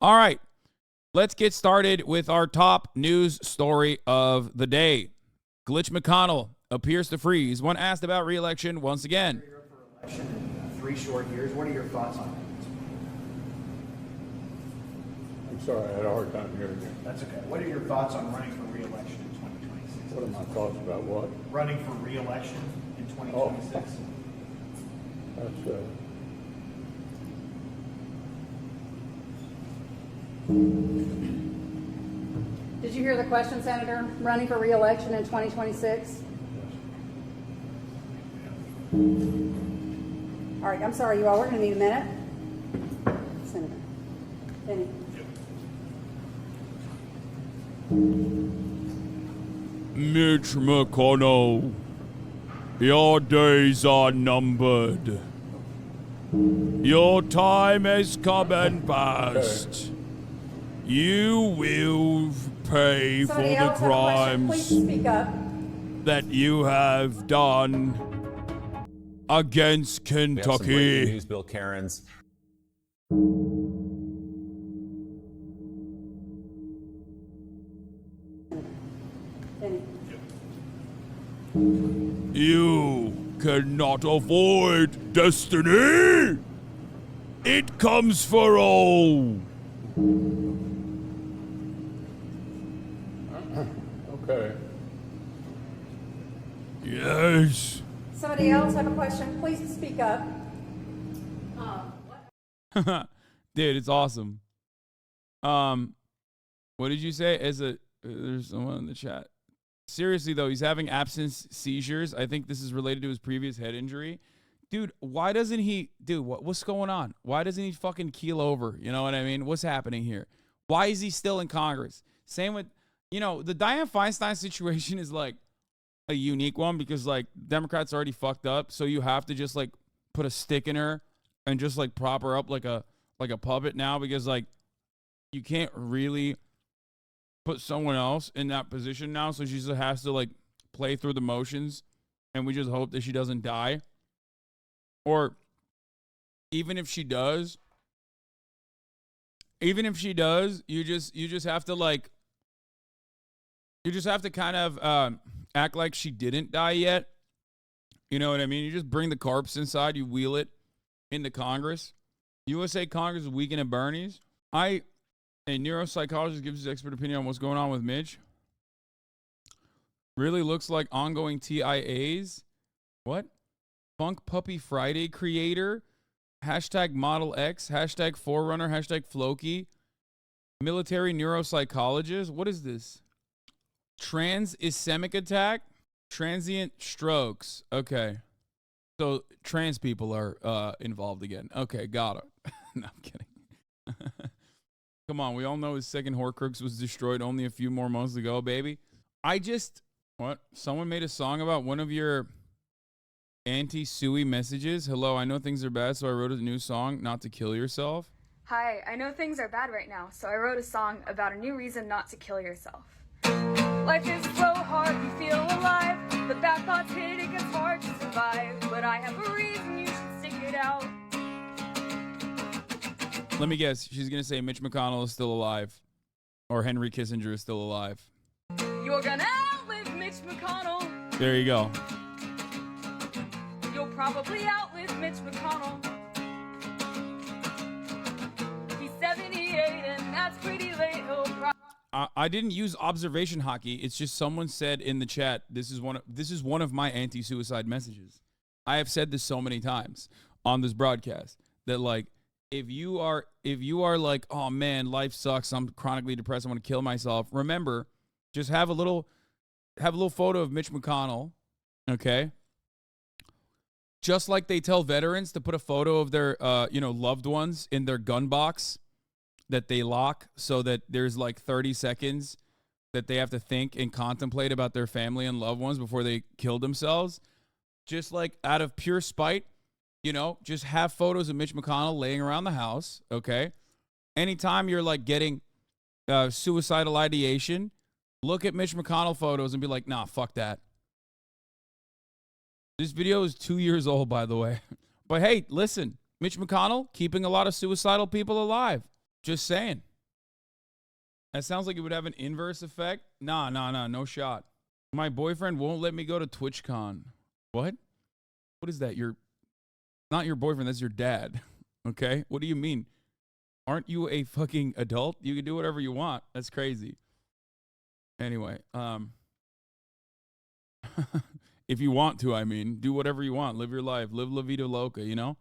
All right. Let's get started with our top news story of the day. Mitch Mcconnell appears to freeze when asked about re-election once again. You're up for election in 3 short years. What are your thoughts on that? I'm sorry, I had a hard time hearing you. That's okay. What are your thoughts on running for re-election in 2026? What are my thoughts about what? Running for re-election in 2026. That's Did you hear the question, Senator? Running for re-election in 2026? All right, I'm sorry, you all. We're going to need a minute. Senator. Benny. Mitch McConnell, your days are numbered. Your time has come and passed. You will pay for Somebody the else have a question? Please crimes speak up. that you have done against We have some breaking Kentucky. news, Bill Karens. Benny. You cannot avoid destiny. It comes for all. okay. Yes. Somebody else have a question? Please speak up. Dude, it's awesome. What did you say? There's someone in the chat. Seriously though, he's having absence seizures. I think this is related to his previous head injury. Dude, why doesn't he, what's going on? Why doesn't he fucking keel over? You know what I mean? What's happening here? Why is he still in Congress? Same with, the Dianne Feinstein situation is like a unique one because like Democrats already fucked up. So you have to just like put a stick in her and just like prop her up like a puppet now because like you can't really put someone else in that position now. So she just has to like play through the motions and we just hope that she doesn't die. Or even if she does, you just have to like, you just have to kind of act like she didn't die yet. You know what I mean? You just bring the corpse inside, you wheel it into Congress. USA Congress is weekend at Bernie's. A neuropsychologist gives his expert opinion on what's going on with Mitch. Really looks like ongoing TIAs. What? Funk Puppy Friday creator, hashtag Model X, hashtag Forerunner, hashtag Floki, military neuropsychologist. What is this? Trans ischemic attack, transient strokes. Okay. So trans people are involved again. Okay, got it. No, I'm kidding. Come on, we all know his second Horcrux was destroyed only a few more months ago, baby. What? Someone made a song about one of your anti-Sui messages. Hello, I know things are bad, so I wrote a new song, Not to Kill Yourself. Hi, I know things are bad right now, so I wrote a song about a new reason not to kill yourself. Life is so hard, you feel alive, but bad thoughts hit, it gets hard to survive. But I have a reason you should stick it out. Let me guess, she's going to say Mitch McConnell is still alive, or Henry Kissinger is still alive. You're gonna outlive Mitch McConnell. There you go. You'll probably outlive Mitch McConnell. He's 78 and that's pretty late. He'll I didn't use observation hockey. It's just someone said in the chat, this is one of my anti-suicide messages. I have said this so many times on this broadcast that like if you are like, oh man, life sucks, I'm chronically depressed, I want to kill myself. Remember, just have a little photo of Mitch McConnell, okay? Just like they tell veterans to put a photo of their loved ones in their gun box that they lock so that there's like 30 seconds that they have to think and contemplate about their family and loved ones before they kill themselves. Just like out of pure spite, just have photos of Mitch McConnell laying around the house, okay? Anytime you're like getting suicidal ideation, look at Mitch McConnell photos and be like, nah, fuck that. This video is 2 years old, by the way. But hey, listen, Mitch McConnell keeping a lot of suicidal people alive. Just saying. That sounds like it would have an inverse effect. Nah, no shot. My boyfriend won't let me go to TwitchCon. What? What is that? Not your boyfriend, that's your dad. Okay? What do you mean? Aren't you a fucking adult? You can do whatever you want. That's crazy. Anyway, if you want to, I mean, do whatever you want. Live your life. Live La Vida Loca, you know?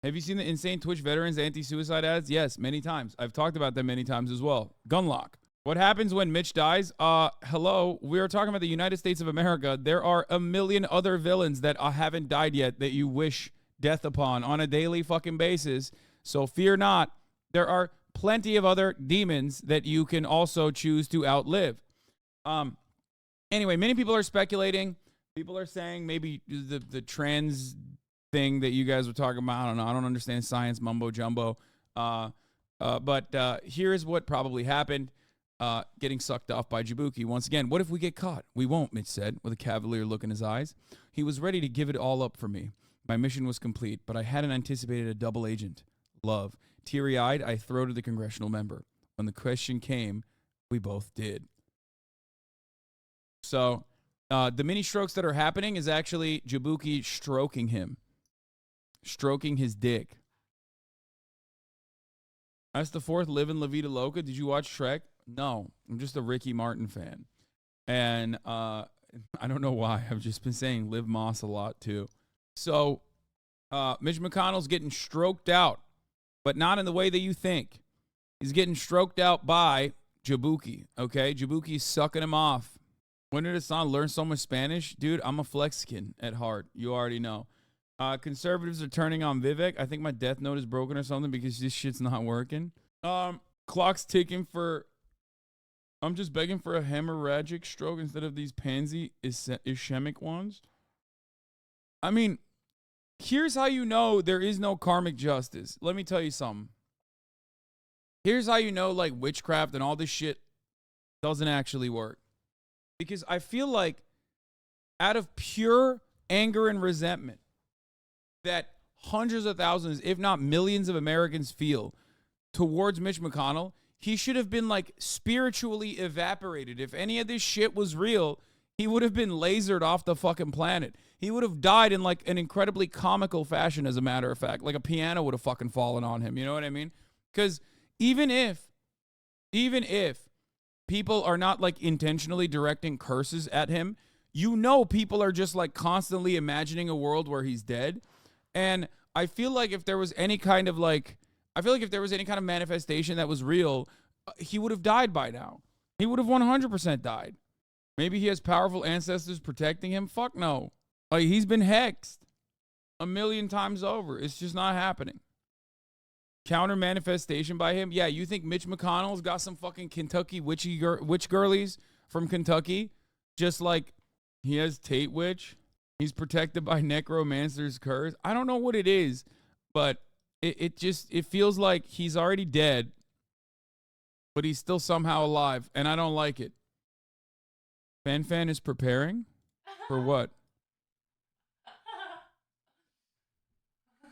Have you seen the insane Twitch veterans anti-suicide ads? Yes, many times. I've talked about them many times as well. Gunlock. What happens when Mitch dies? Hello, we are talking about the United States of America. There are a million other villains that haven't died yet that you wish death upon on a daily fucking basis. So fear not. There are plenty of other demons that you can also choose to outlive. Anyway, many people are speculating. People are saying maybe the trans thing that you guys were talking about. I don't know. I don't understand science mumbo jumbo. But here's what probably happened. Getting sucked off by Jabuki. Once again, what if we get caught? We won't, Mitch said, with a cavalier look in his eyes. He was ready to give it all up for me. My mission was complete, but I hadn't anticipated a double agent. Love. Teary-eyed, I throated the congressional member. When the question came, we both did. So, the mini strokes that are happening is actually Jabuki stroking him. Stroking his dick. That's the fourth Live in La Vida Loca. Did you watch Shrek? No. I'm just a Ricky Martin fan. And I don't know why. I've just been saying Liv Moss a lot too. So, Mitch McConnell's getting stroked out, but not in the way that you think. He's getting stroked out by Jabuki, okay? Jabuki's sucking him off. When did Hassan learn so much Spanish? Dude, I'm a Flexican at heart. You already know. Conservatives are turning on Vivek. I think my death note is broken or something because this shit's not working. Clock's ticking for... I'm just begging for a hemorrhagic stroke instead of these pansy ischemic ones. I mean, here's how you know there is no karmic justice. Let me tell you something. Here's how you know, like, witchcraft and all this shit doesn't actually work. Because I feel like out of pure anger and resentment that hundreds of thousands, if not millions of Americans feel towards Mitch McConnell, he should have been, like, spiritually evaporated. If any of this shit was real, he would have been lasered off the fucking planet. He would have died in, like, an incredibly comical fashion, as a matter of fact. Like, a piano would have fucking fallen on him. You know what I mean? Because even if people are not, like, intentionally directing curses at him, you know people are just, like, constantly imagining a world where he's dead. And I feel like if there was any kind of, like... if there was any kind of manifestation that was real, he would have died by now. He would have 100% died. Maybe he has powerful ancestors protecting him. Fuck no. Like, he's been hexed 1,000,000 times over. It's just not happening. Counter manifestation by him. Yeah, you think Mitch McConnell's got some fucking Kentucky witch girlies from Kentucky? Just like he has Tate Witch. He's protected by necromancer's curse. I don't know what it is, but it feels like he's already dead, but he's still somehow alive, and I don't like it. Fan is preparing? For what? I'm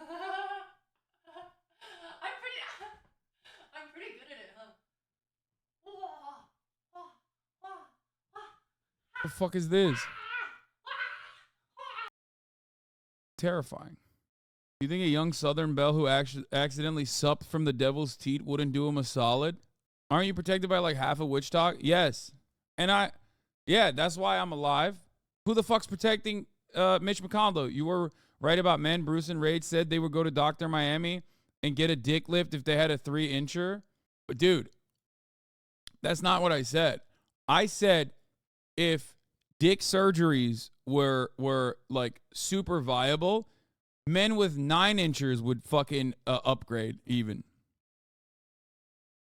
pretty good at it, huh? What the fuck is this? Terrifying. You think a young Southern belle who accidentally supped from the devil's teat wouldn't do him a solid? Aren't you protected by like half a witch talk? Yes. And yeah, that's why I'm alive. Who the fuck's protecting Mitch McConnell, though? You were right about men. Bruce and Rage said they would go to Dr. Miami and get a dick lift if they had a 3-incher. But dude, that's not what I said. I said if dick surgeries were like super viable, men with 9-inchers would fucking upgrade even.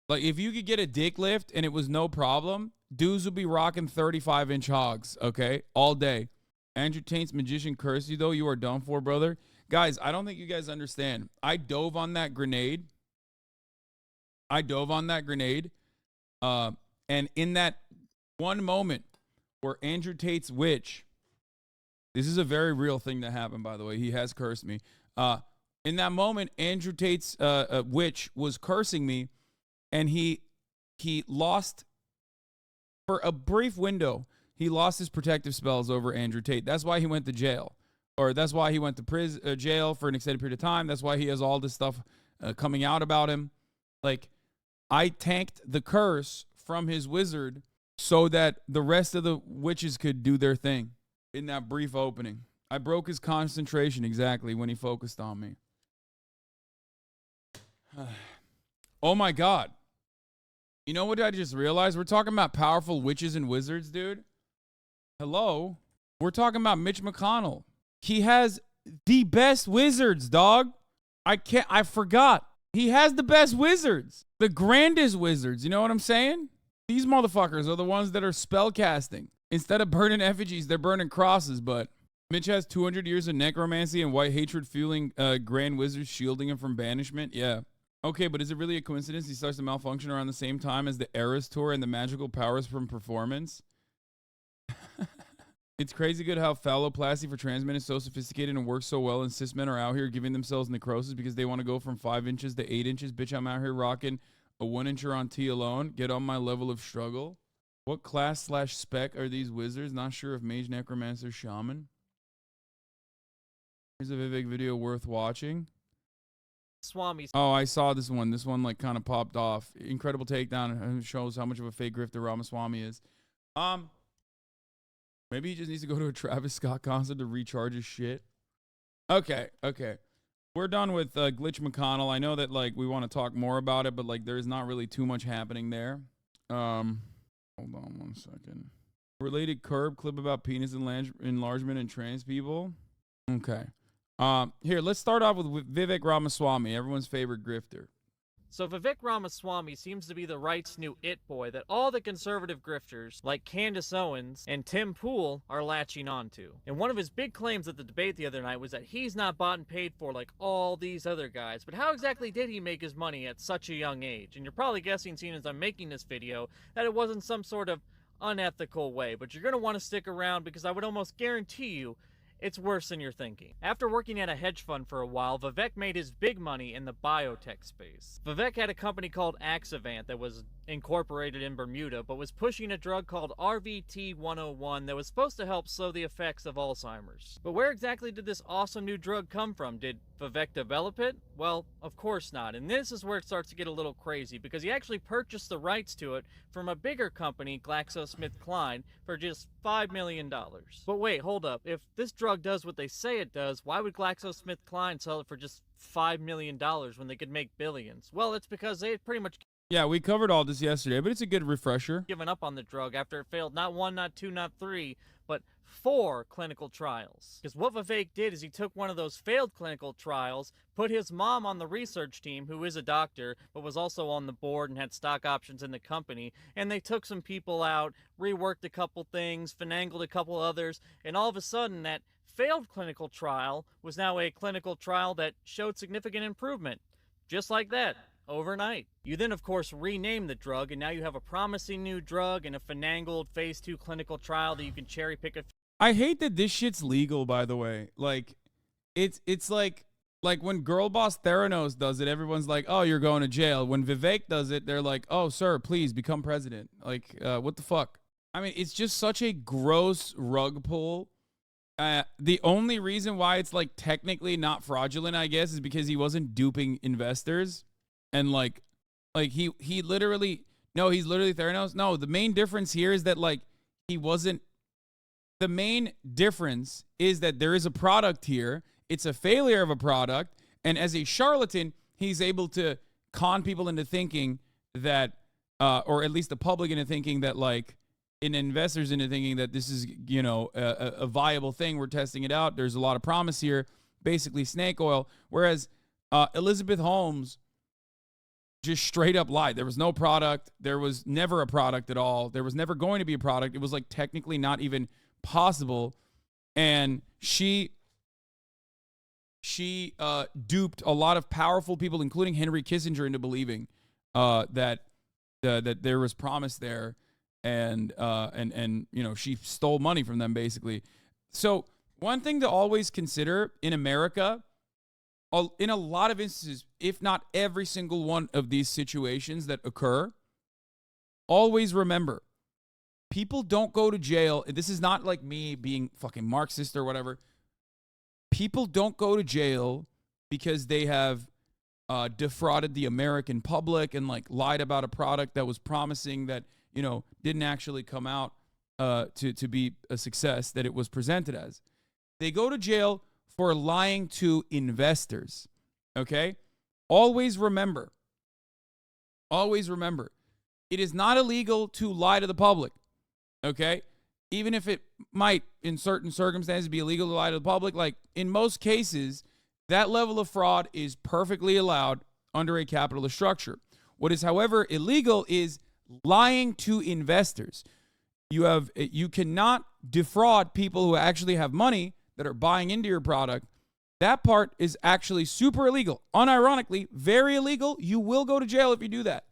Like, if you could get a dick lift and it was no problem, dudes would be rocking 35-inch hogs, okay? All day. Andrew Taint's magician cursed you, though. You are done for, brother. Guys, I don't think you guys understand. I dove on that grenade. And in that one moment where Andrew Tate's witch... This is a very real thing that happened, by the way. He has cursed me. In that moment, Andrew Tate's witch was cursing me, and he he lost, for a brief window, he lost his protective spells over Andrew Tate. That's why he went to jail. Or that's why he went to jail for an extended period of time. That's why he has all this stuff coming out about him. Like, I tanked the curse from his wizard so that the rest of the witches could do their thing in that brief opening. I broke his concentration exactly when he focused on me. Oh my God. You know what I just realized? We're talking about powerful witches and wizards, dude. Hello? We're talking about Mitch MCConnell. He has the best wizards, dog. I forgot. He has the best wizards. The grandest wizards. You know what I'm saying? These motherfuckers are the ones that are spell casting. Instead of burning effigies, they're burning crosses. But Mitch has 200 years of necromancy and white hatred fueling grand wizards shielding him from banishment. Yeah. Okay, but is it really a coincidence he starts to malfunction around the same time as the Eras Tour and the magical powers from performance? It's crazy good how phalloplasty for trans men is so sophisticated and works so well, and cis men are out here giving themselves necrosis because they want to go from 5 inches to 8 inches. Bitch, I'm out here rocking a 1-incher on T alone. Get on my level of struggle. What class/spec are these wizards? Not sure if mage, necromancer, shaman. Here's a Vivek video worth watching. Swami. Oh, I saw this one. This one like kind of popped off. Incredible takedown. Shows how much of a fake grifter Ramaswamy is. Maybe he just needs to go to a Travis Scott concert to recharge his shit. Okay. We're done with Glitch McConnell. I know that like we want to talk more about it, but like there's not really too much happening there. Hold on 1 second. Related curb clip about penis enlargement and trans people. Okay. Here, let's start off with Vivek Ramaswamy, everyone's favorite grifter. So Vivek Ramaswamy seems to be the right's new it boy that all the conservative grifters, like Candace Owens and Tim Pool, are latching onto. And one of his big claims at the debate the other night was that he's not bought and paid for like all these other guys. But how exactly did he make his money at such a young age? And you're probably guessing, seeing as I'm making this video, that it wasn't some sort of unethical way. But you're going to want to stick around because I would almost guarantee you it's worse than you're thinking. After working at a hedge fund for a while, Vivek made his big money in the biotech space. Vivek had a company called Axavant that was incorporated in Bermuda, but was pushing a drug called RVT-101 that was supposed to help slow the effects of Alzheimer's. But where exactly did this awesome new drug come from? Did Vivek develop it? Well, of course not. And this is where it starts to get a little crazy, because he actually purchased the rights to it from a bigger company, GlaxoSmithKline, for just $5 million. But wait, hold up. If this drug does what they say it does, why would GlaxoSmithKline sell it for just $5 million when they could make billions? Well, it's because they had pretty much Yeah, we covered all this yesterday, but it's a good refresher. given up on the drug after it failed not 1, not 2, not 3, but 4 clinical trials. Because what Vivek did is he took one of those failed clinical trials, put his mom on the research team, who is a doctor, but was also on the board and had stock options in the company, and they took some people out, reworked a couple things, finangled a couple others, and all of a sudden that failed clinical trial was now a clinical trial that showed significant improvement. Just like that. Overnight. You then, of course, rename the drug, and now you have a promising new drug and a finangled phase 2 clinical trial that you can cherry pick. I hate that this shit's legal, by the way. Like, it's like when Girl Boss Theranos does it, everyone's like, oh, you're going to jail. When Vivek does it, they're like, oh, sir, please become president. Like, what the fuck? I mean, it's just such a gross rug pull. The only reason why it's like technically not fraudulent, I guess, is because he wasn't duping investors. And like he literally, no, he's literally Theranos. No, the main difference here is that like he wasn't, the main difference is that there is a product here. It's a failure of a product. And as a charlatan, he's able to con people into thinking that, or at least the public into thinking that like, and investors into thinking that this is, you know, a viable thing. We're testing it out. There's a lot of promise here, basically snake oil. Whereas Elizabeth Holmes just straight up lied. There was no product. There was never a product at all. There was never going to be a product. It was like technically not even possible. And she duped a lot of powerful people, including Henry Kissinger, into believing that there was promise there. And you know, she stole money from them basically. So one thing to always consider in America, in a lot of instances, if not every single one of these situations that occur, always remember, people don't go to jail. This is not like me being fucking Marxist or whatever. People don't go to jail because they have defrauded the American public and like lied about a product that was promising that, you know, didn't actually come out to be a success that it was presented as. They go to jail for lying to investors. Okay? Always remember, it is not illegal to lie to the public. Okay? Even if it might, in certain circumstances, be illegal to lie to the public, like in most cases, that level of fraud is perfectly allowed under a capitalist structure. What is, however, illegal is lying to investors. You cannot defraud people who actually have money that are buying into your product. That part is actually super illegal. Unironically, very illegal. You will go to jail if you do that.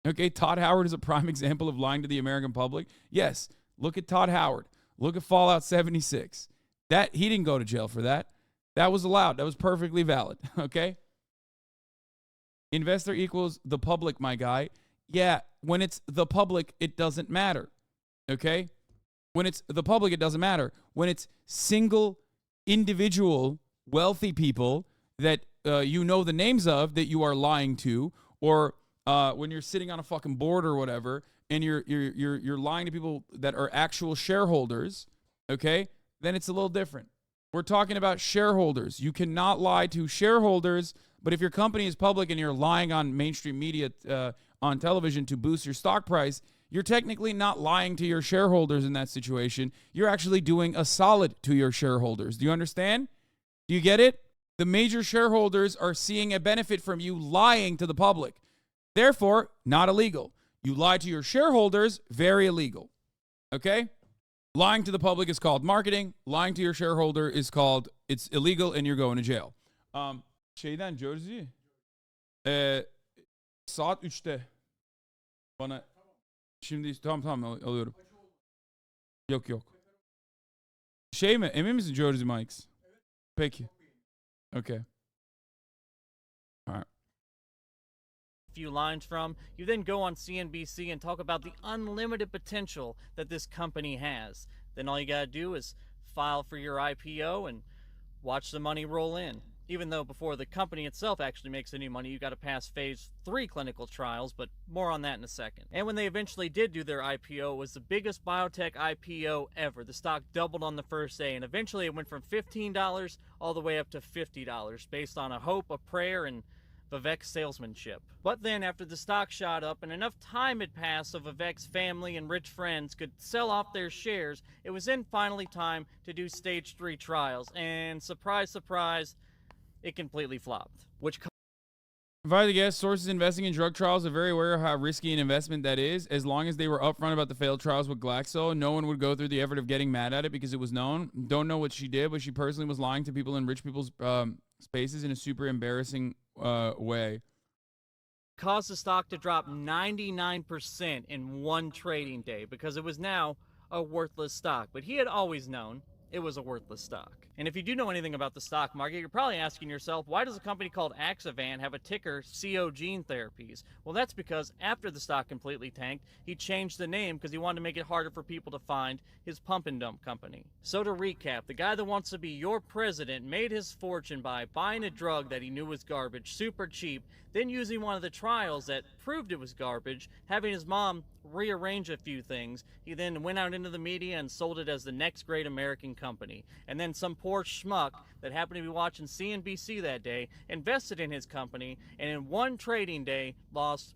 Okay, Todd Howard is a prime example of lying to the American public. Yes, look at Todd Howard. Look at Fallout 76. He didn't go to jail for that. That was allowed. That was perfectly valid. Okay? Investor equals the public, my guy. Yeah, when it's the public, it doesn't matter. Okay? When it's the public, it doesn't matter. When it's single, individual, wealthy people that you know the names of that you are lying to, or when you're sitting on a fucking board or whatever, and you're lying to people that are actual shareholders, okay? Then it's a little different. We're talking about shareholders. You cannot lie to shareholders, but if your company is public and you're lying on mainstream media on television to boost your stock price, you're technically not lying to your shareholders in that situation. You're actually doing a solid to your shareholders. Do you understand? Do you get it? The major shareholders are seeing a benefit from you lying to the public. Therefore, not illegal. You lie to your shareholders, very illegal. Okay? Lying to the public is called marketing. Lying to your shareholder is called, it's illegal and you're going to jail. Şeyden Jersey. Saat 3'te. Bana şimdi tamam alıyorum. Yok. Şey mi? Emin misin Jersey Mike's? Peki. Okay. All right. Few lines from, you then go on CNBC and talk about the unlimited potential that this company has. Then all you gotta do is file for your IPO and watch the money roll in. Even though before the company itself actually makes any money, you gotta pass phase 3 clinical trials, but more on that in a second. And when they eventually did do their IPO, it was the biggest biotech IPO ever. The stock doubled on the first day, and eventually it went from $15 all the way up to $50 based on a hope, a prayer, and Vivek's salesmanship. But then after the stock shot up and enough time had passed so Vivek's family and rich friends could sell off their shares, it was then finally time to do stage 3 trials. And surprise, surprise, it completely flopped. If I had to guess, sources investing in drug trials are very aware of how risky an investment that is. As long as they were upfront about the failed trials with Glaxo, no one would go through the effort of getting mad at it because it was known. Don't know what she did, but she personally was lying to people in rich people's spaces in a super embarrassing way. Caused the stock to drop 99% in one trading day because it was now a worthless stock. But he had always known it was a worthless stock. And if you do know anything about the stock market, you're probably asking yourself, why does a company called Axovan have a ticker CO Gene Therapies? Well, that's because after the stock completely tanked, he changed the name because he wanted to make it harder for people to find his pump and dump company. So to recap, the guy that wants to be your president made his fortune by buying a drug that he knew was garbage, super cheap, then using one of the trials that proved it was garbage, having his mom rearrange a few things. He then went out into the media and sold it as the next great American company. And then some poor schmuck that happened to be watching CNBC that day invested in his company, and in one trading day lost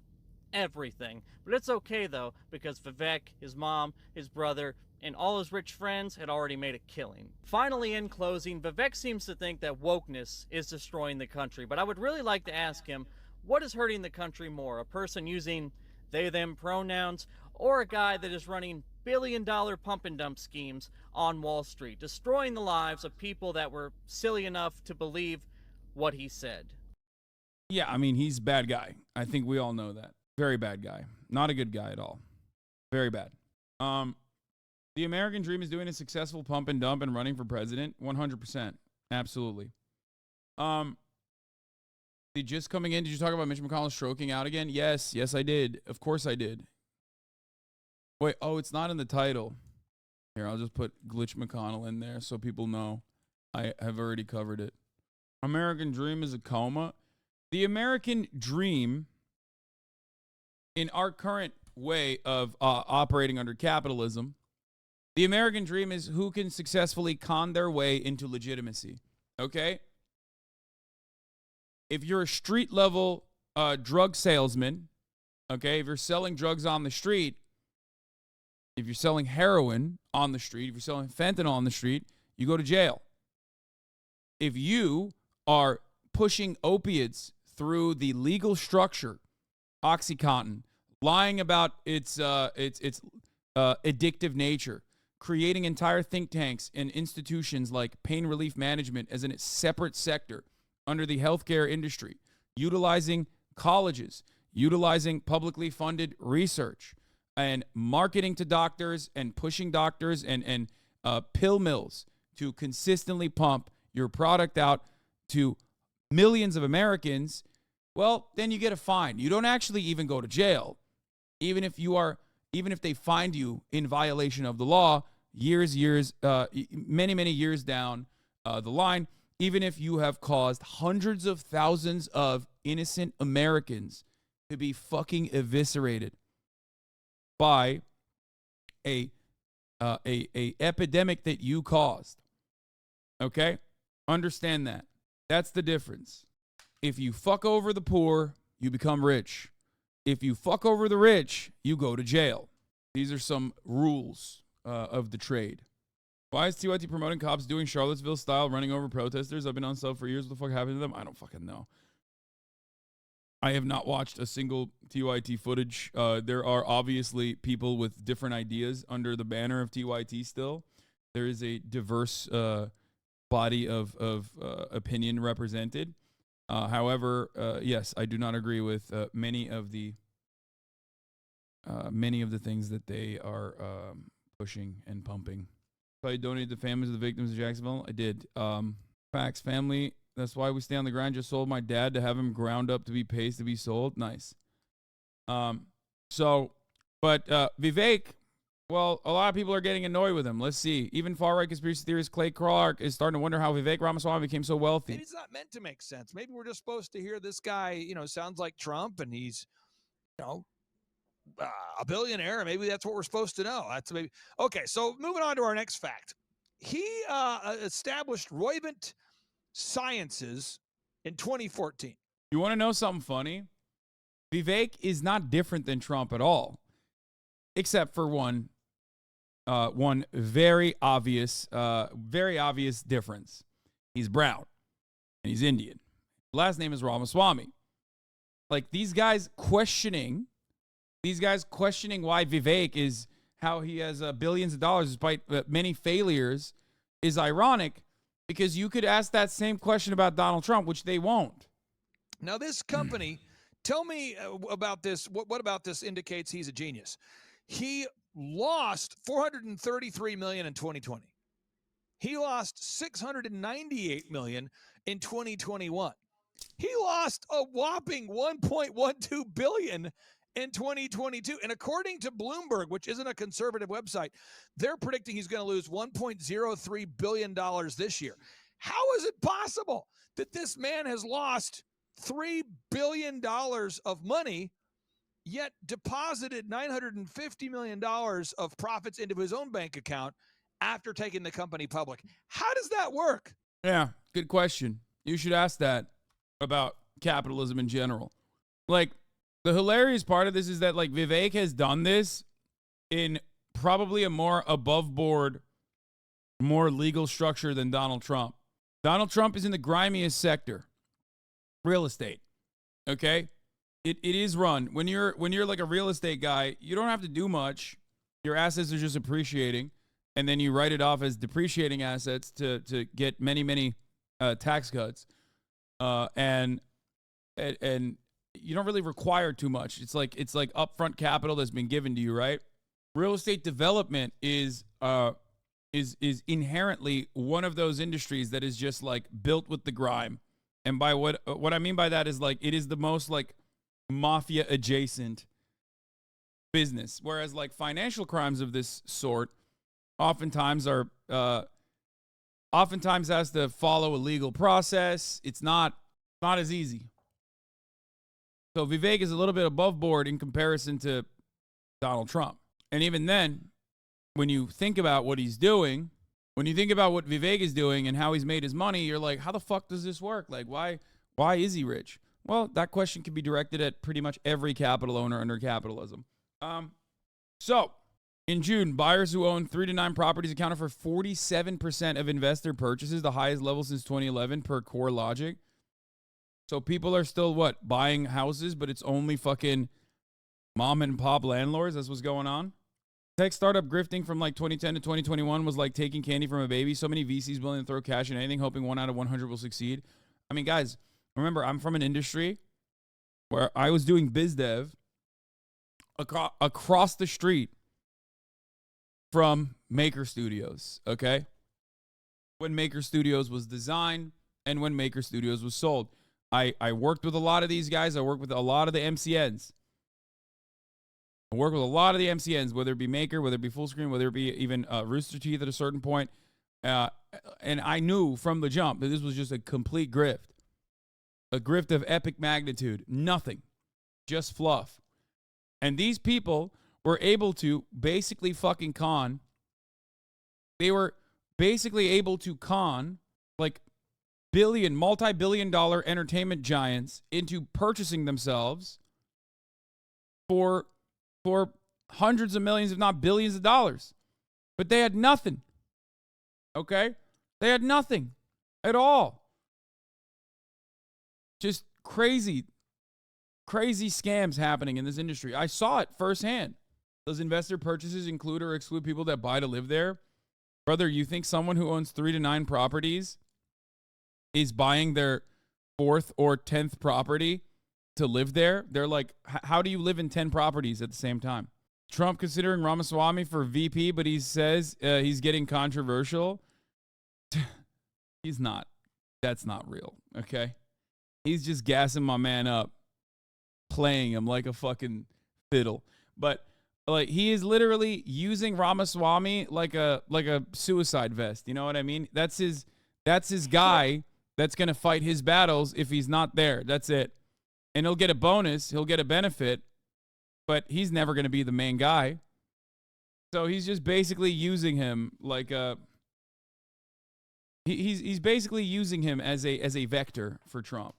everything. But it's okay though, because Vivek, his mom, his brother, and all his rich friends had already made a killing. Finally, in closing, Vivek seems to think that wokeness is destroying the country, but I would really like to ask him, what is hurting the country more? A person using they, them pronouns, or a guy that is running billion-dollar pump and dump schemes on Wall Street, destroying the lives of people that were silly enough to believe what he said? Yeah, I mean, he's a bad guy. I think we all know that. Very bad guy. Not a good guy at all. Very bad. The American dream is doing a successful pump and dump and running for president. 100%. Absolutely. Just coming in, did you talk about Mitch McConnell stroking out again? Yes, I did. Of course I did. Wait, oh, it's not in the title. Here, I'll just put Glitch McConnell in there so people know I have already covered it. American Dream is a coma. The American Dream, in our current way of operating under capitalism, the American Dream is who can successfully con their way into legitimacy. Okay? If you're a street level drug salesman, okay, if you're selling drugs on the street, if you're selling heroin on the street, if you're selling fentanyl on the street, you go to jail. If you are pushing opiates through the legal structure, OxyContin, lying about its addictive nature, creating entire think tanks and institutions like pain relief management as a separate sector under the healthcare industry, utilizing colleges, utilizing publicly funded research, and marketing to doctors and pushing doctors and pill mills to consistently pump your product out to millions of Americans, well, then you get a fine. You don't actually even go to jail. Even if they find you in violation of the law, many years down the line, even if you have caused hundreds of thousands of innocent Americans to be fucking eviscerated by a epidemic that you caused. Okay? Understand that. That's the difference. If you fuck over the poor, you become rich. If you fuck over the rich, you go to jail. These are some rules of the trade. Why is TYT promoting cops doing Charlottesville style, running over protesters? I've been on sale for years. What the fuck happened to them? I don't fucking know. I have not watched a single TYT footage. There are obviously people with different ideas under the banner of TYT still. There is a diverse body of opinion represented. However, yes, I do not agree with many of the things that they are pushing and pumping. So I donated to families of the victims of Jacksonville. I did. Facts, family. That's why we stay on the grind. Just sold my dad to have him ground up to be paste to be sold. Nice. But Vivek, well, a lot of people are getting annoyed with him. Let's see. Even far-right conspiracy theorist Clay Clark is starting to wonder how Vivek Ramaswamy became so wealthy. Maybe it's not meant to make sense. Maybe we're just supposed to hear this guy, sounds like Trump and he's, a billionaire. Maybe that's what we're supposed to know. That's maybe. Okay, so moving on to our next fact. He established Roivant Sciences in 2014. You want to know something funny? Vivek is not different than Trump at all, except for one very obvious difference. He's brown and he's Indian. Last name is Ramaswamy. Like these guys questioning why Vivek is how he has billions of dollars despite many failures is ironic, because you could ask that same question about Donald Trump, which they won't. Now, this company, tell me about this. What about this indicates he's a genius? He lost $433 million in 2020. He lost $698 million in 2021. He lost a whopping $1.12 billion in 2022. And according to Bloomberg, which isn't a conservative website, they're predicting he's going to lose $1.03 billion this year. How is it possible that this man has lost $3 billion of money, yet deposited $950 million of profits into his own bank account after taking the company public? How does that work? Yeah, good question. You should ask that about capitalism in general. Like, the hilarious part of this is that, like, Vivek has done this in probably a more above board, more legal structure than Donald Trump. Donald Trump is in the grimiest sector, real estate. Okay? It is run. When you're like a real estate guy, you don't have to do much. Your assets are just appreciating, and then you write it off as depreciating assets to get many tax cuts. And you don't really require too much. It's like upfront capital that's been given to you, right? Real estate development is inherently one of those industries that is just like built with the grime. And by what I mean by that is, like, it is the most like mafia adjacent business. Whereas like financial crimes of this sort oftentimes has to follow a legal process. It's not as easy. So Vivek is a little bit above board in comparison to Donald Trump. And even then, when you think about what he's doing, when you think about what Vivek is doing and how he's made his money, you're like, how the fuck does this work? Like, why is he rich? Well, that question can be directed at pretty much every capital owner under capitalism. So, in June, buyers who own 3 to 9 properties accounted for 47% of investor purchases, the highest level since 2011 per CoreLogic. So people are still, buying houses, but it's only fucking mom and pop landlords? That's what's going on? Tech startup grifting from like 2010 to 2021 was like taking candy from a baby. So many VCs willing to throw cash in anything, hoping 1 out of 100 will succeed. I mean, guys, remember, I'm from an industry where I was doing biz dev across the street from Maker Studios, okay? When Maker Studios was designed and when Maker Studios was sold. I worked with a lot of these guys. I worked with a lot of the MCNs. Whether it be Maker, whether it be Fullscreen, whether it be even Rooster Teeth at a certain point. And I knew from the jump that this was just a complete grift. A grift of epic magnitude. Nothing. Just fluff. And these people were able to basically fucking con. They were basically able to con like multi-billion dollar entertainment giants into purchasing themselves for hundreds of millions, if not billions of dollars. But they had nothing. Okay? They had nothing at all. Just crazy scams happening in this industry. I saw it firsthand. Does investor purchases include or exclude people that buy to live there? Brother, you think someone who owns 3 to 9 properties is buying their 4th or 10th property to live there? They're like, how do you live in 10 properties at the same time? Trump considering Ramaswamy for VP, but he says he's getting controversial. He's not. That's not real, okay? He's just gassing my man up, playing him like a fucking fiddle. But like he is literally using Ramaswamy like a suicide vest. You know what I mean? That's his guy that's going to fight his battles if he's not there. That's it. And he'll get a bonus, he'll get a benefit, but he's never going to be the main guy. So he's just basically using him like a he's basically using him as a vector for Trump.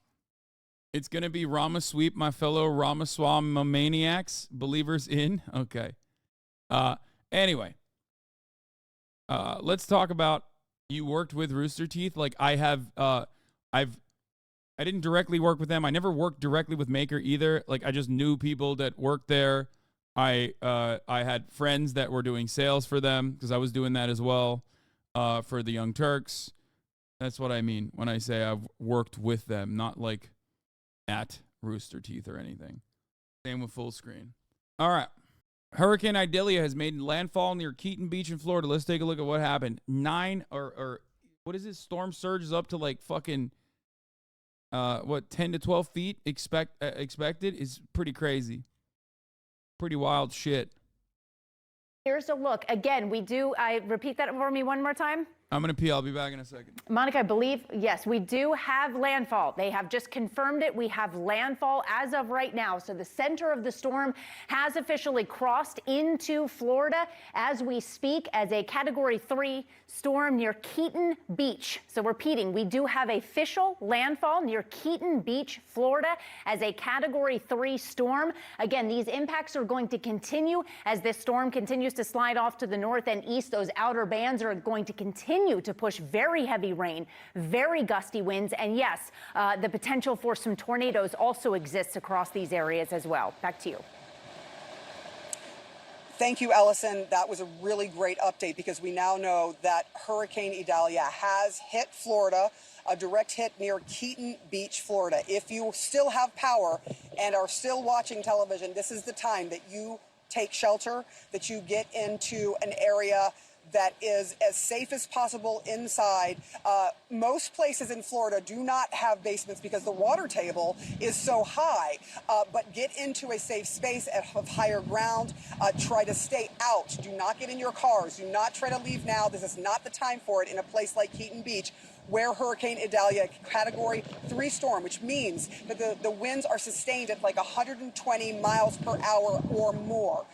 It's going to be Rama Sweep, my fellow Ramaswamy maniacs, believers in. Okay. Anyway, let's talk about, you worked with Rooster Teeth. Like I didn't directly work with them. I never worked directly with Maker either. Like I just knew people that worked there. I had friends that were doing sales for them because I was doing that as well for the Young Turks. That's what I mean when I say I've worked with them, not like at Rooster Teeth or anything. Same with Fullscreen. All right. Hurricane Idalia has made landfall near Keaton Beach in Florida. Let's take a look at what happened. 9 or what is this? Storm surge is up to like fucking 10 to 12 feet expected is pretty crazy. Pretty wild shit. Here's a look. Again, I repeat that for me one more time. I'm going to pee. I'll be back in a second. Monica, I believe, yes, we do have landfall. They have just confirmed it. We have landfall as of right now. So the center of the storm has officially crossed into Florida as we speak as a Category 3 storm near Keaton Beach. So repeating, we do have official landfall near Keaton Beach, Florida as a Category 3 storm. Again, these impacts are going to continue as this storm continues to slide off to the north and east. Those outer bands are going to continue to push very heavy rain, very gusty winds, and yes, the potential for some tornadoes also exists across these areas as well. Back to you. Thank you, Ellison. That was a really great update because we now know that Hurricane Idalia has hit Florida, a direct hit near Keaton Beach, Florida. If you still have power and are still watching television, this is the time that you take shelter, that you get into an area that is as safe as possible inside. Most places in Florida do not have basements because the water table is so high, but get into a safe space of higher ground. Try to stay out. Do not get in your cars. Do not try to leave now. This is not the time for it in a place like Keaton Beach, where Hurricane Idalia, Category 3 storm, which means that the winds are sustained at like 120 miles per hour or more.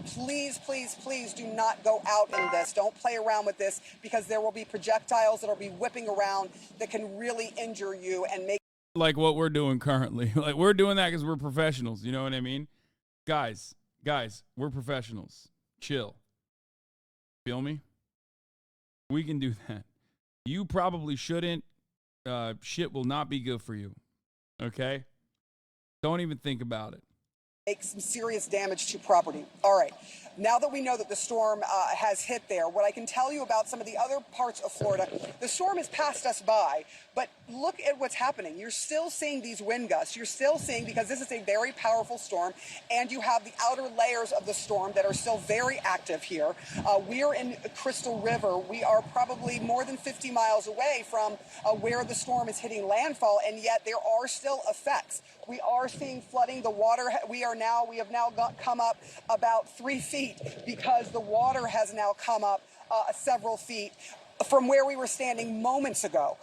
Please, please, please do not go out in this. Don't play around with this, because there will be projectiles that will be whipping around that can really injure you and make. Like what we're doing currently. Like we're doing that because we're professionals. You know what I mean? Guys, we're professionals. Chill. Feel me? We can do that. You probably shouldn't. Shit will not be good for you. Okay? Don't even think about it. Make some serious damage to property. All right. Now that we know that the storm has hit there, what I can tell you about some of the other parts of Florida, the storm has passed us by, but look at what's happening. You're still seeing these wind gusts. You're still seeing, because this is a very powerful storm, and you have the outer layers of the storm that are still very active here. We are in Crystal River. We are probably more than 50 miles away from where the storm is hitting landfall, and yet there are still effects. We are seeing flooding. The water, we have now come up about 3 feet, because the water has now come up several feet from where we were standing moments ago.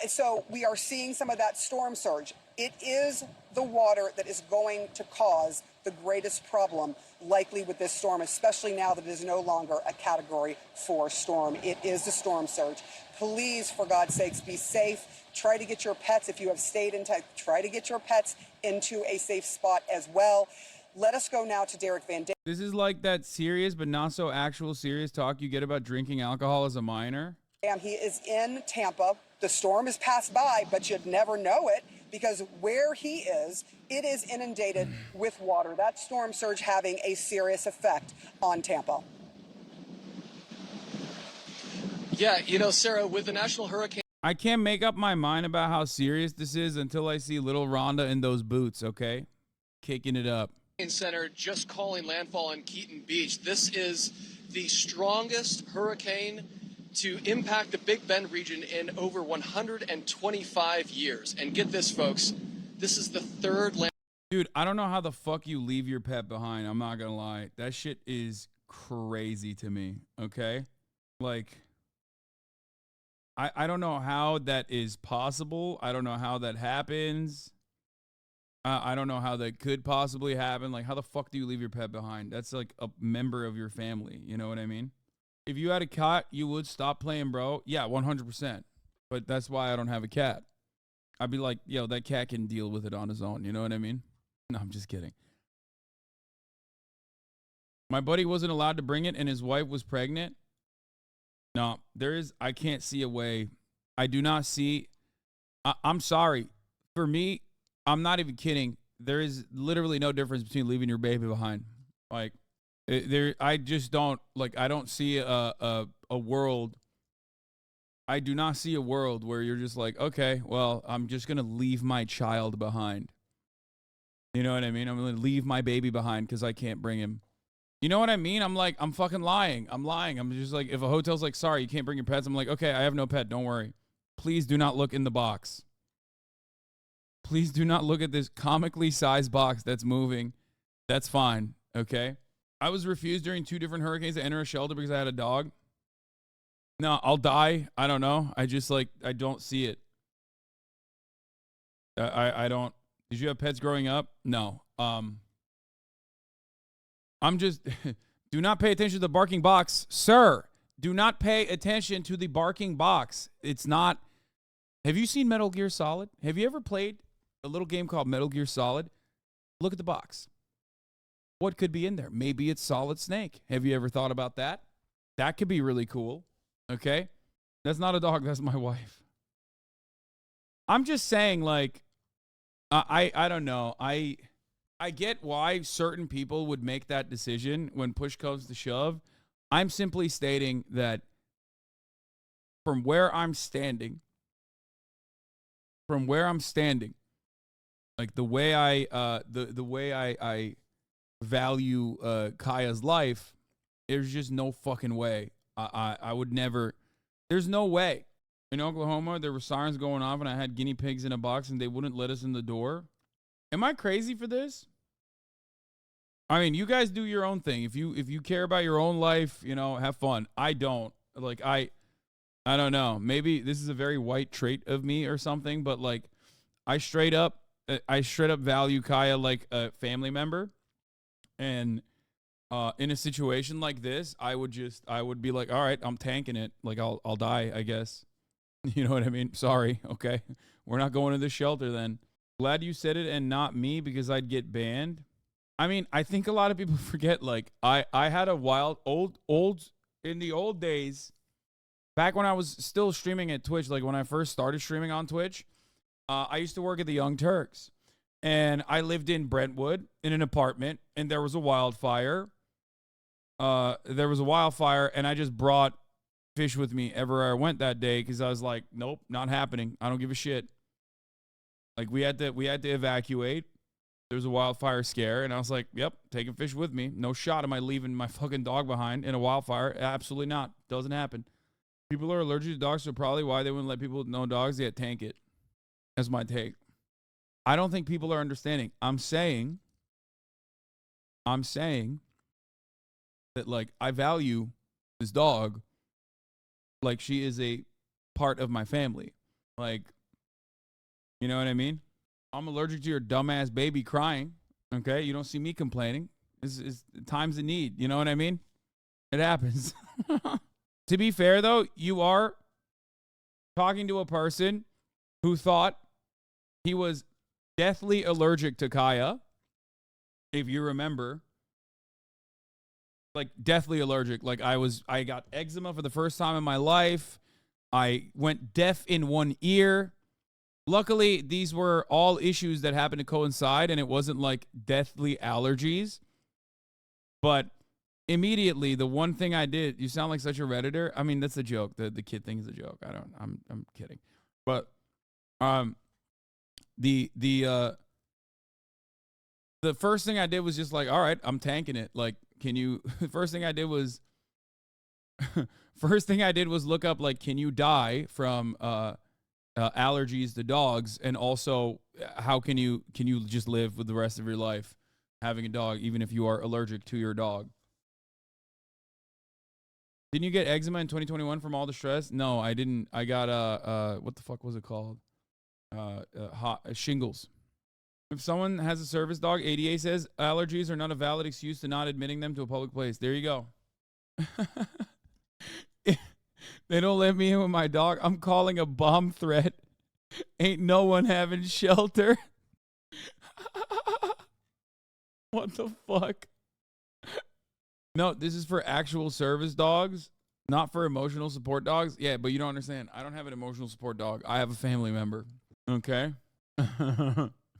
So we are seeing some of that storm surge. It is the water that is going to cause the greatest problem likely with this storm, especially now that it is no longer a Category 4 storm. It is the storm surge. Please, for God's sakes, be safe. Try to get your pets, if you have stayed in touch, try to get your pets into a safe spot as well. Let us go now to Derek Van Dam. This is like that serious but not so actual serious talk you get about drinking alcohol as a minor. He is in Tampa. The storm has passed by, but you'd never know it, because where he is, it is inundated with water. That storm surge having a serious effect on Tampa. Yeah, Sarah, with the National Hurricane. I can't make up my mind about how serious this is until I see little Rhonda in those boots, okay? Kicking it up. Center just calling landfall on Keaton Beach. This is the strongest hurricane to impact the Big Bend region in over 125 years. And get this, folks, this is the third land. Dude, I don't know how the fuck you leave your pet behind. I'm not gonna lie. That shit is crazy to me, okay? Like, I don't know how that is possible. I don't know how that happens. I don't know how that could possibly happen. Like, how the fuck do you leave your pet behind? That's like a member of your family. You know what I mean? If you had a cat, you would stop playing, bro. Yeah, 100%. But that's why I don't have a cat. I'd be like, yo, that cat can deal with it on his own. You know what I mean? No, I'm just kidding. My buddy wasn't allowed to bring it, and his wife was pregnant. No, I can't see a way. I do not see. I'm sorry. For me, I'm not even kidding. There is literally no difference between leaving your baby behind. Like, I just don't, like, I don't see a world. I do not see a world where you're just like, okay, well, I'm just going to leave my child behind. You know what I mean? I'm going to leave my baby behind because I can't bring him. You know what I mean? I'm like, I'm fucking lying. I'm lying. I'm just like, if a hotel's like, sorry, you can't bring your pets. I'm like, okay, I have no pet. Don't worry. Please do not look in the box. Please do not look at this comically sized box that's moving. That's fine. Okay. I was refused during 2 different hurricanes to enter a shelter because I had a dog. No, I'll die. I don't know. I just like, I don't see it. I don't. Did you have pets growing up? No. I'm just, do not pay attention to the barking box. Sir, do not pay attention to the barking box. It's not. Have you seen Metal Gear Solid? Have you ever played a little game called Metal Gear Solid? Look at the box. What could be in there? Maybe it's Solid Snake. Have you ever thought about that? That could be really cool. Okay? That's not a dog. That's my wife. I'm just saying, like, I don't know. I get why certain people would make that decision when push comes to shove. I'm simply stating that from where I'm standing, like the way I value Kaya's life, there's just no fucking way I would never. There's no way. In Oklahoma, there were sirens going off, and I had guinea pigs in a box, and they wouldn't let us in the door. Am I crazy for this? I mean, you guys do your own thing. If you care about your own life, you know, have fun. I don't. Like, I don't know. Maybe this is a very white trait of me or something, but like, I straight up value Kaya like a family member, and in a situation like this, I would be like, all right, I'm tanking it. Like, I'll die, I guess. You know what I mean? Sorry. Okay. We're not going to the shelter then. Glad you said it and not me, because I'd get banned. I mean, I think a lot of people forget, like, I had a wild in the old days, back when I was still streaming at Twitch, like when I first started streaming on Twitch, I used to work at the Young Turks, and I lived in Brentwood in an apartment, and there was a wildfire. And I just brought fish with me everywhere I went that day, because I was like, nope, not happening. I don't give a shit. Like, we had to evacuate. There was a wildfire scare, and I was like, yep, taking fish with me. No shot am I leaving my fucking dog behind in a wildfire. Absolutely not. Doesn't happen. People are allergic to dogs, so probably why they wouldn't let people with no dogs yet tank it. That's my take. I don't think people are understanding. I'm saying that, like, I value this dog like she is a part of my family. Like, you know what I mean? I'm allergic to your dumbass baby crying. Okay? You don't see me complaining. It's times of need. You know what I mean? It happens. To be fair, though, you are talking to a person who thought he was deathly allergic to Kaya. If you remember. Like, deathly allergic. Like, I got eczema for the first time in my life. I went deaf in one ear. Luckily, these were all issues that happened to coincide, and it wasn't like deathly allergies. But immediately, the one thing I did, you sound like such a Redditor. I mean, that's a joke. The kid thing is a joke. I'm kidding. But the first thing I did was just like, all right, I'm tanking it. Like, first thing I did was look up, like, can you die from allergies to dogs, and also how can you just live with the rest of your life having a dog, even if you are allergic to your dog? Didn't you get eczema in 2021 from all the stress? No, I didn't. I got what the fuck was it called? Shingles. If someone has a service dog, ADA says allergies are not a valid excuse to not admitting them to a public place. There you go. They don't let me in with my dog. I'm calling a bomb threat. Ain't no one having shelter. What the fuck? No, this is for actual service dogs, not for emotional support dogs. Yeah, but you don't understand. I don't have an emotional support dog. I have a family member. Okay?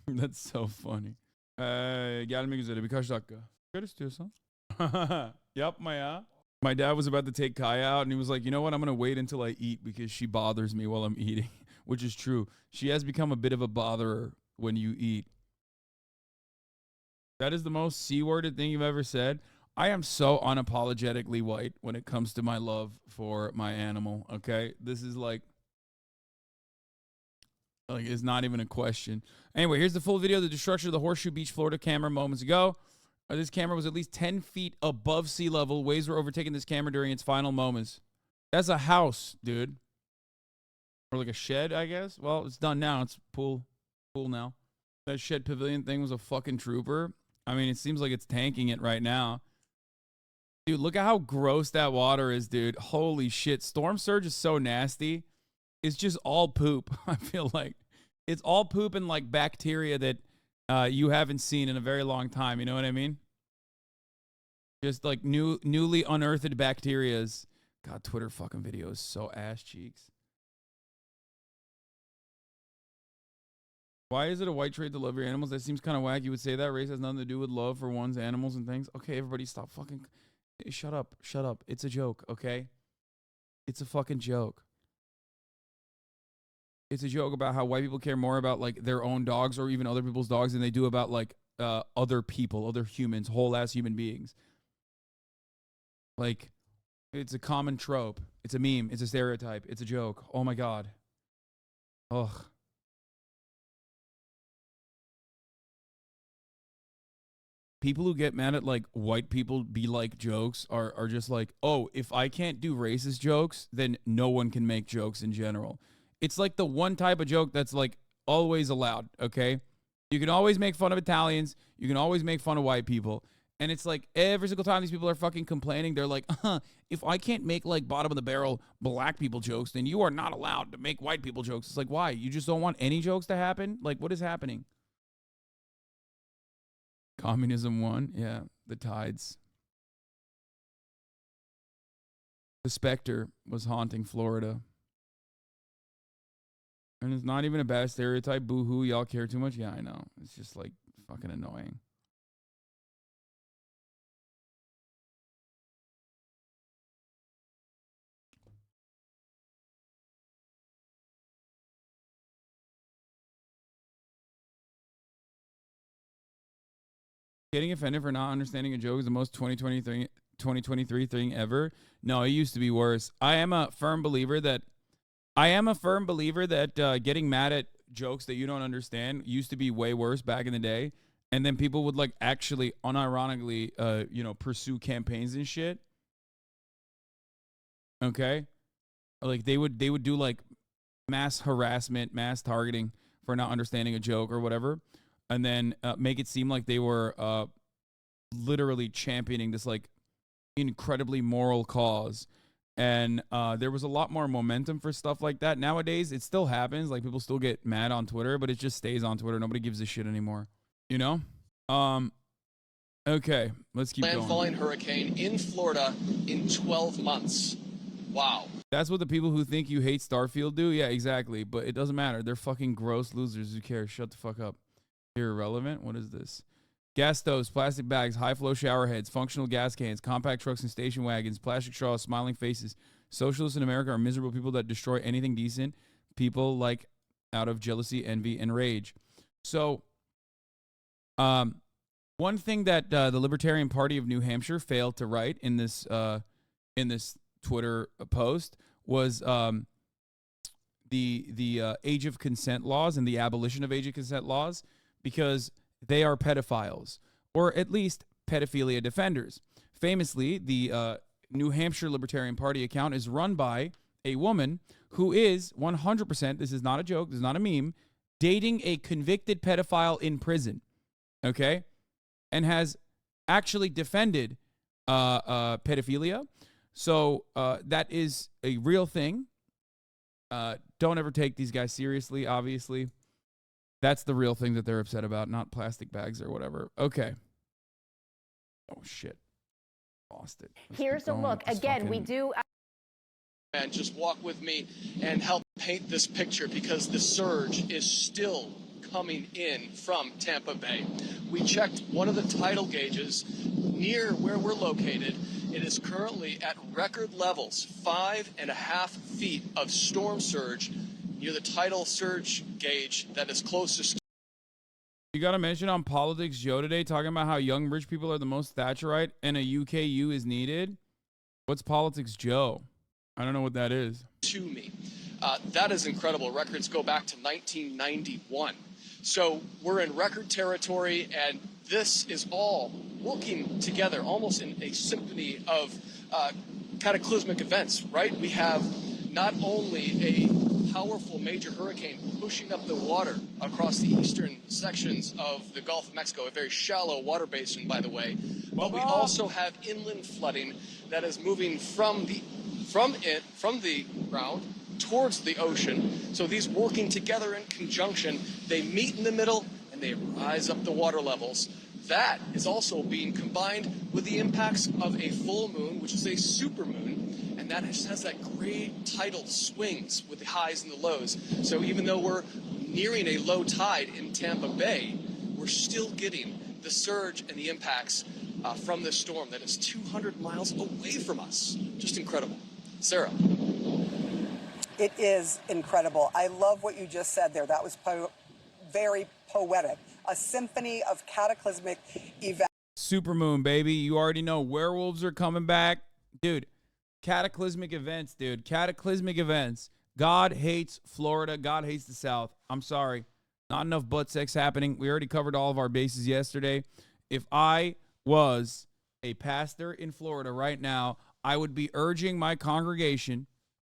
That's so funny. Gelmek üzere birkaç dakika. Gör istiyorsan. Yapma ya. My dad was about to take Kaya out, and he was like, you know what? I'm going to wait until I eat because she bothers me while I'm eating, which is true. She has become a bit of a botherer when you eat. That is the most C-worded thing you've ever said. I am so unapologetically white when it comes to my love for my animal, okay? This is like it's not even a question. Anyway, here's the full video of the destruction of the Horseshoe Beach, Florida camera moments ago. This camera was at least 10 feet above sea level. Waves were overtaking this camera during its final moments. That's a house, dude. Or like a shed, I guess. Well, it's done now. It's pool now. That shed pavilion thing was a fucking trooper. I mean, it seems like it's tanking it right now. Dude, look at how gross that water is, dude. Holy shit. Storm surge is so nasty. It's just all poop. I feel like it's all poop and like bacteria that you haven't seen in a very long time. You know what I mean? Just like newly unearthed bacterias. God, Twitter fucking videos so ass cheeks. Why is it a white trait to love your animals? That seems kind of wacky. You would say that race has nothing to do with love for one's animals and things. Okay, everybody stop fucking. Shut up. Shut up. It's a joke, okay? It's a fucking joke. It's a joke about how white people care more about like their own dogs or even other people's dogs than they do about like other people, other humans, whole ass human beings. Like, It's a common trope. It's a meme. It's a stereotype. It's a joke. Oh my God. Ugh. People who get mad at like white people be like jokes are just like, oh, if I can't do racist jokes, then no one can make jokes in general. It's like the one type of joke that's like always allowed, okay? You can always make fun of Italians. You can always make fun of white people. And it's like every single time these people are fucking complaining, they're like, if I can't make like bottom of the barrel black people jokes, then you are not allowed to make white people jokes. It's like, why? You just don't want any jokes to happen? Like, what is happening? Communism won. Yeah, the tides. The specter was haunting Florida. And it's not even a bad stereotype. Boo-hoo, y'all care too much. Yeah, I know. It's just like fucking annoying. Getting offended for not understanding a joke is the most 2023 thing ever. No, it used to be worse. I am a firm believer that getting mad at jokes that you don't understand used to be way worse back in the day. And then people would like actually unironically pursue campaigns and shit. Okay? Like they would do like mass harassment, mass targeting for not understanding a joke or whatever. And then make it seem like they were literally championing this like incredibly moral cause. And there was a lot more momentum for stuff like that. Nowadays, it still happens. Like people still get mad on Twitter, but it just stays on Twitter. Nobody gives a shit anymore. You know? Okay, let's keep going. Landfalling hurricane in Florida in 12 months. Wow. That's what the people who think you hate Starfield do? Yeah, exactly. But it doesn't matter. They're fucking gross losers. Who cares? Shut the fuck up. Irrelevant. What is this? Gas stoves, plastic bags, high-flow shower heads, functional gas cans, compact trucks and station wagons, plastic straws, smiling faces. Socialists in America are miserable people that destroy anything decent. People like out of jealousy, envy, and rage. So, one thing that the Libertarian Party of New Hampshire failed to write in this Twitter post was the age of consent laws and the abolition of age of consent laws, because they are pedophiles, or at least pedophilia defenders. Famously, the New Hampshire Libertarian Party account is run by a woman who is 100%, this is not a joke, this is not a meme, dating a convicted pedophile in prison, okay? And has actually defended pedophilia. So that is a real thing. Don't ever take these guys seriously, obviously. That's the real thing that they're upset about, not plastic bags or whatever. Okay. Oh, shit. Lost it. Here's a look. Again, we do... And just walk with me and help paint this picture, because the surge is still coming in from Tampa Bay. We checked one of the tidal gauges near where we're located. It is currently at record levels, 5.5 feet of storm surge near the tidal surge gauge that is closest. You got to mention on Politics Joe today talking about how young rich people are the most Thatcherite and a UKU is needed. What's Politics Joe? I don't know what that is. To me. That is incredible. Records go back to 1991. So we're in record territory, and this is all working together, almost in a symphony of cataclysmic events, right? We have not only a powerful major hurricane pushing up the water across the eastern sections of the Gulf of Mexico, a very shallow water basin, by the way, but we also have inland flooding that is moving from the ground towards the ocean. So these working together in conjunction, they meet in the middle and they rise up the water levels. That is also being combined with the impacts of a full moon, which is a supermoon, and that has that great tidal swings with the highs and the lows. So even though we're nearing a low tide in Tampa Bay, we're still getting the surge and the impacts from this storm that is 200 miles away from us. Just incredible. Sarah. It is incredible. I love what you just said there. That was very poetic. A symphony of cataclysmic events. Supermoon, baby. You already know werewolves are coming back. Dude, cataclysmic events, dude. Cataclysmic events. God hates Florida. God hates the South. I'm sorry. Not enough butt sex happening. We already covered all of our bases yesterday. If I was a pastor in Florida right now, I would be urging my congregation,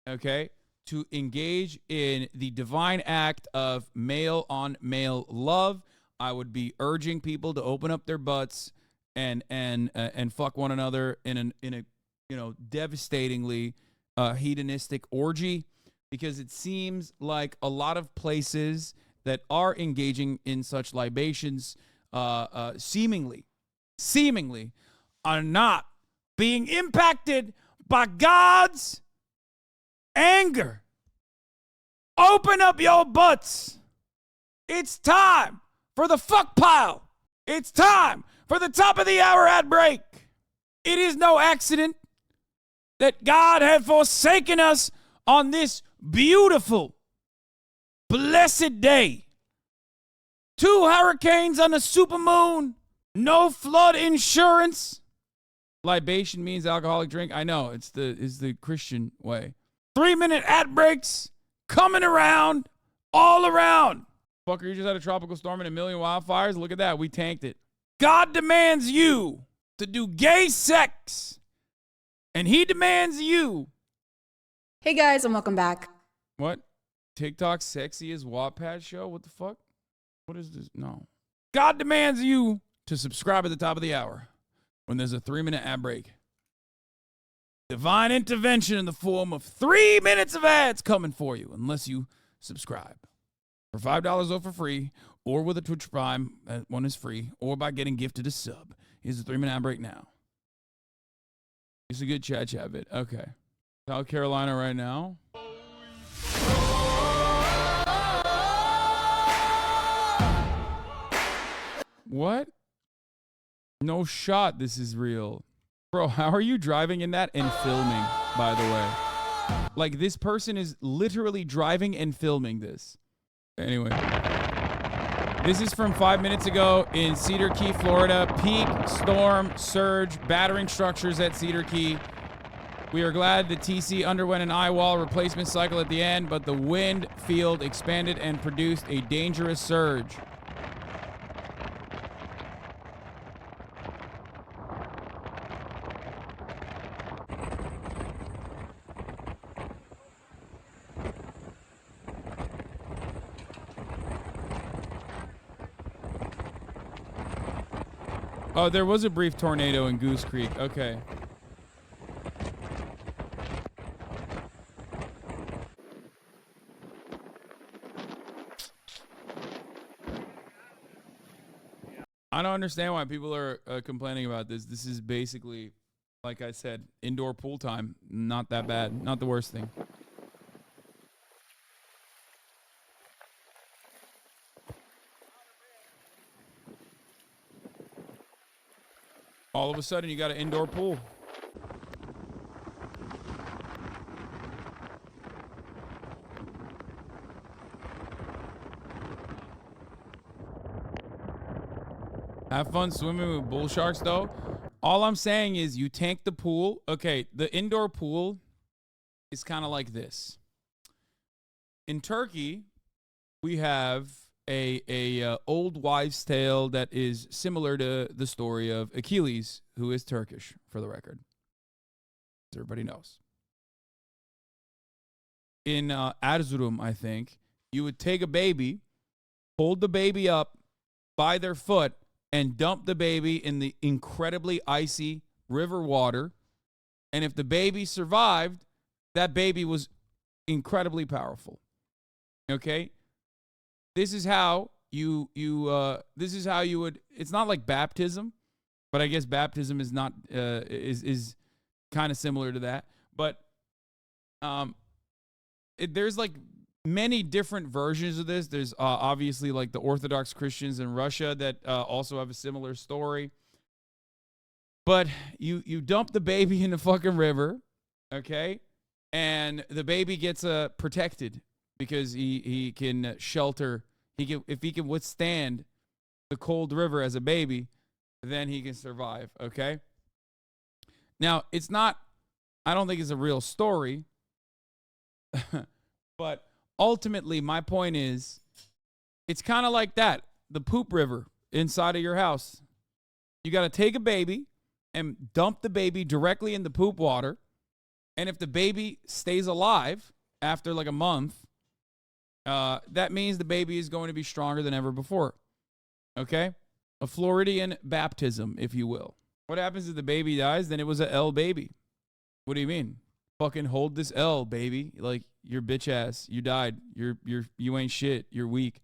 okay, to engage in the divine act of male on male love. I would be urging people to open up their butts and fuck one another in a devastatingly hedonistic orgy, because it seems like a lot of places that are engaging in such libations seemingly are not being impacted by God's anger. Open up your butts. It's time for the fuck pile. It's time for the top of the hour ad break. It is no accident that God had forsaken us on this beautiful, blessed day. 2 hurricanes on a supermoon. No flood insurance. Libation means alcoholic drink. I know, it's the Christian way. 3-minute ad breaks coming around, all around. Fucker, you just had a tropical storm and a million wildfires. Look at that. We tanked it. God demands you to do gay sex, and he demands you. Hey guys, and welcome back. What? TikTok sexiest Wattpad show? What the fuck? What is this? No. God demands you to subscribe at the top of the hour when there's a 3-minute ad break. Divine intervention in the form of 3 minutes of ads coming for you unless you subscribe. For $5 off for free, or with a Twitch Prime, that one is free, or by getting gifted a sub. Here's a 3-minute ad break now. It's a good chat bit. Okay. South Carolina right now. What? No shot this is real. Bro, how are you driving in that and filming, by the way? Like, this person is literally driving and filming this. Anyway. This is from 5 minutes ago in Cedar Key, Florida. Peak storm surge battering structures at Cedar Key. We are glad the TC underwent an eye wall replacement cycle at the end, but the wind field expanded and produced a dangerous surge. Oh, there was a brief tornado in Goose Creek. Okay. I don't understand why people are complaining about this. This is basically, like I said, indoor pool time. Not that bad. Not the worst thing. All of a sudden, you got an indoor pool. Have fun swimming with bull sharks, though. All I'm saying is you tank the pool. Okay, the indoor pool is kind of like this. In Turkey, we have a old wives' tale that is similar to the story of Achilles, who is Turkish, for the record. As everybody knows. In Erzurum, I think, you would take a baby, hold the baby up by their foot, and dump the baby in the incredibly icy river water. And if the baby survived, that baby was incredibly powerful. Okay? This is how you would, it's not like baptism, but I guess baptism is not is kind of similar to that. But there's like many different versions of this. There's obviously like the Orthodox Christians in Russia that also have a similar story. But you dump the baby in the fucking river, okay? And the baby gets protected because he can shelter. If he can withstand the cold river as a baby, then he can survive, okay? Now, it's not I don't think it's a real story. But ultimately, my point is, it's kind of like that. The poop river inside of your house. You got to take a baby and dump the baby directly in the poop water. And if the baby stays alive after like a month, that means the baby is going to be stronger than ever before. Okay? A Floridian baptism, if you will. What happens if the baby dies? Then it was a L baby. What do you mean? Fucking hold this L, baby. Like, you're bitch ass. You died. You ain't shit. You're weak.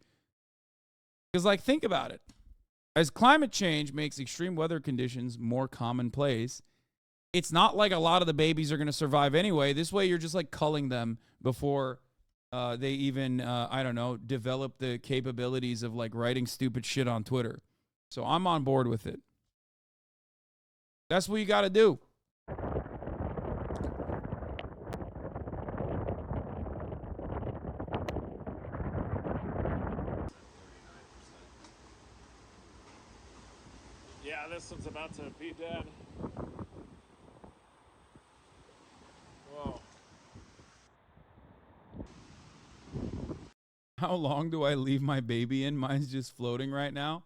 Because, like, think about it. As climate change makes extreme weather conditions more commonplace, it's not like a lot of the babies are going to survive anyway. This way, you're just, like, culling them before they even, I don't know, develop the capabilities of, like, writing stupid shit on Twitter. So I'm on board with it. That's what you got to do. Yeah, this one's about to be dead. Whoa. How long do I leave my baby in? Mine's just floating right now.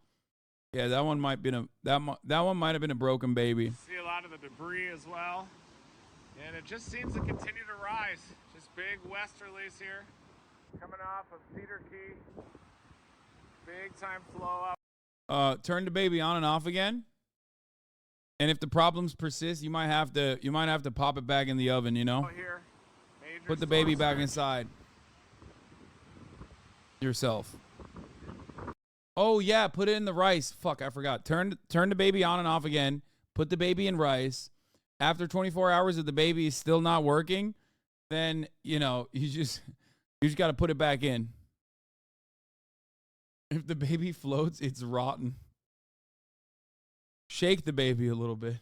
Yeah, that one might be that one might have been a broken baby. See a lot of the debris as well. And it just seems to continue to rise. Just big westerlies here. Coming off of Cedar Key. Big time flow up. Turn the baby on and off again. And if the problems persist, you might have to pop it back in the oven, you know? Here. Put the baby back inside. Yourself. Oh yeah, put it in the rice. Fuck, I forgot. Turn the baby on and off again. Put the baby in rice. After 24 hours if the baby is still not working, then, you know, you just got to put it back in. If the baby floats, it's rotten. Shake the baby a little bit.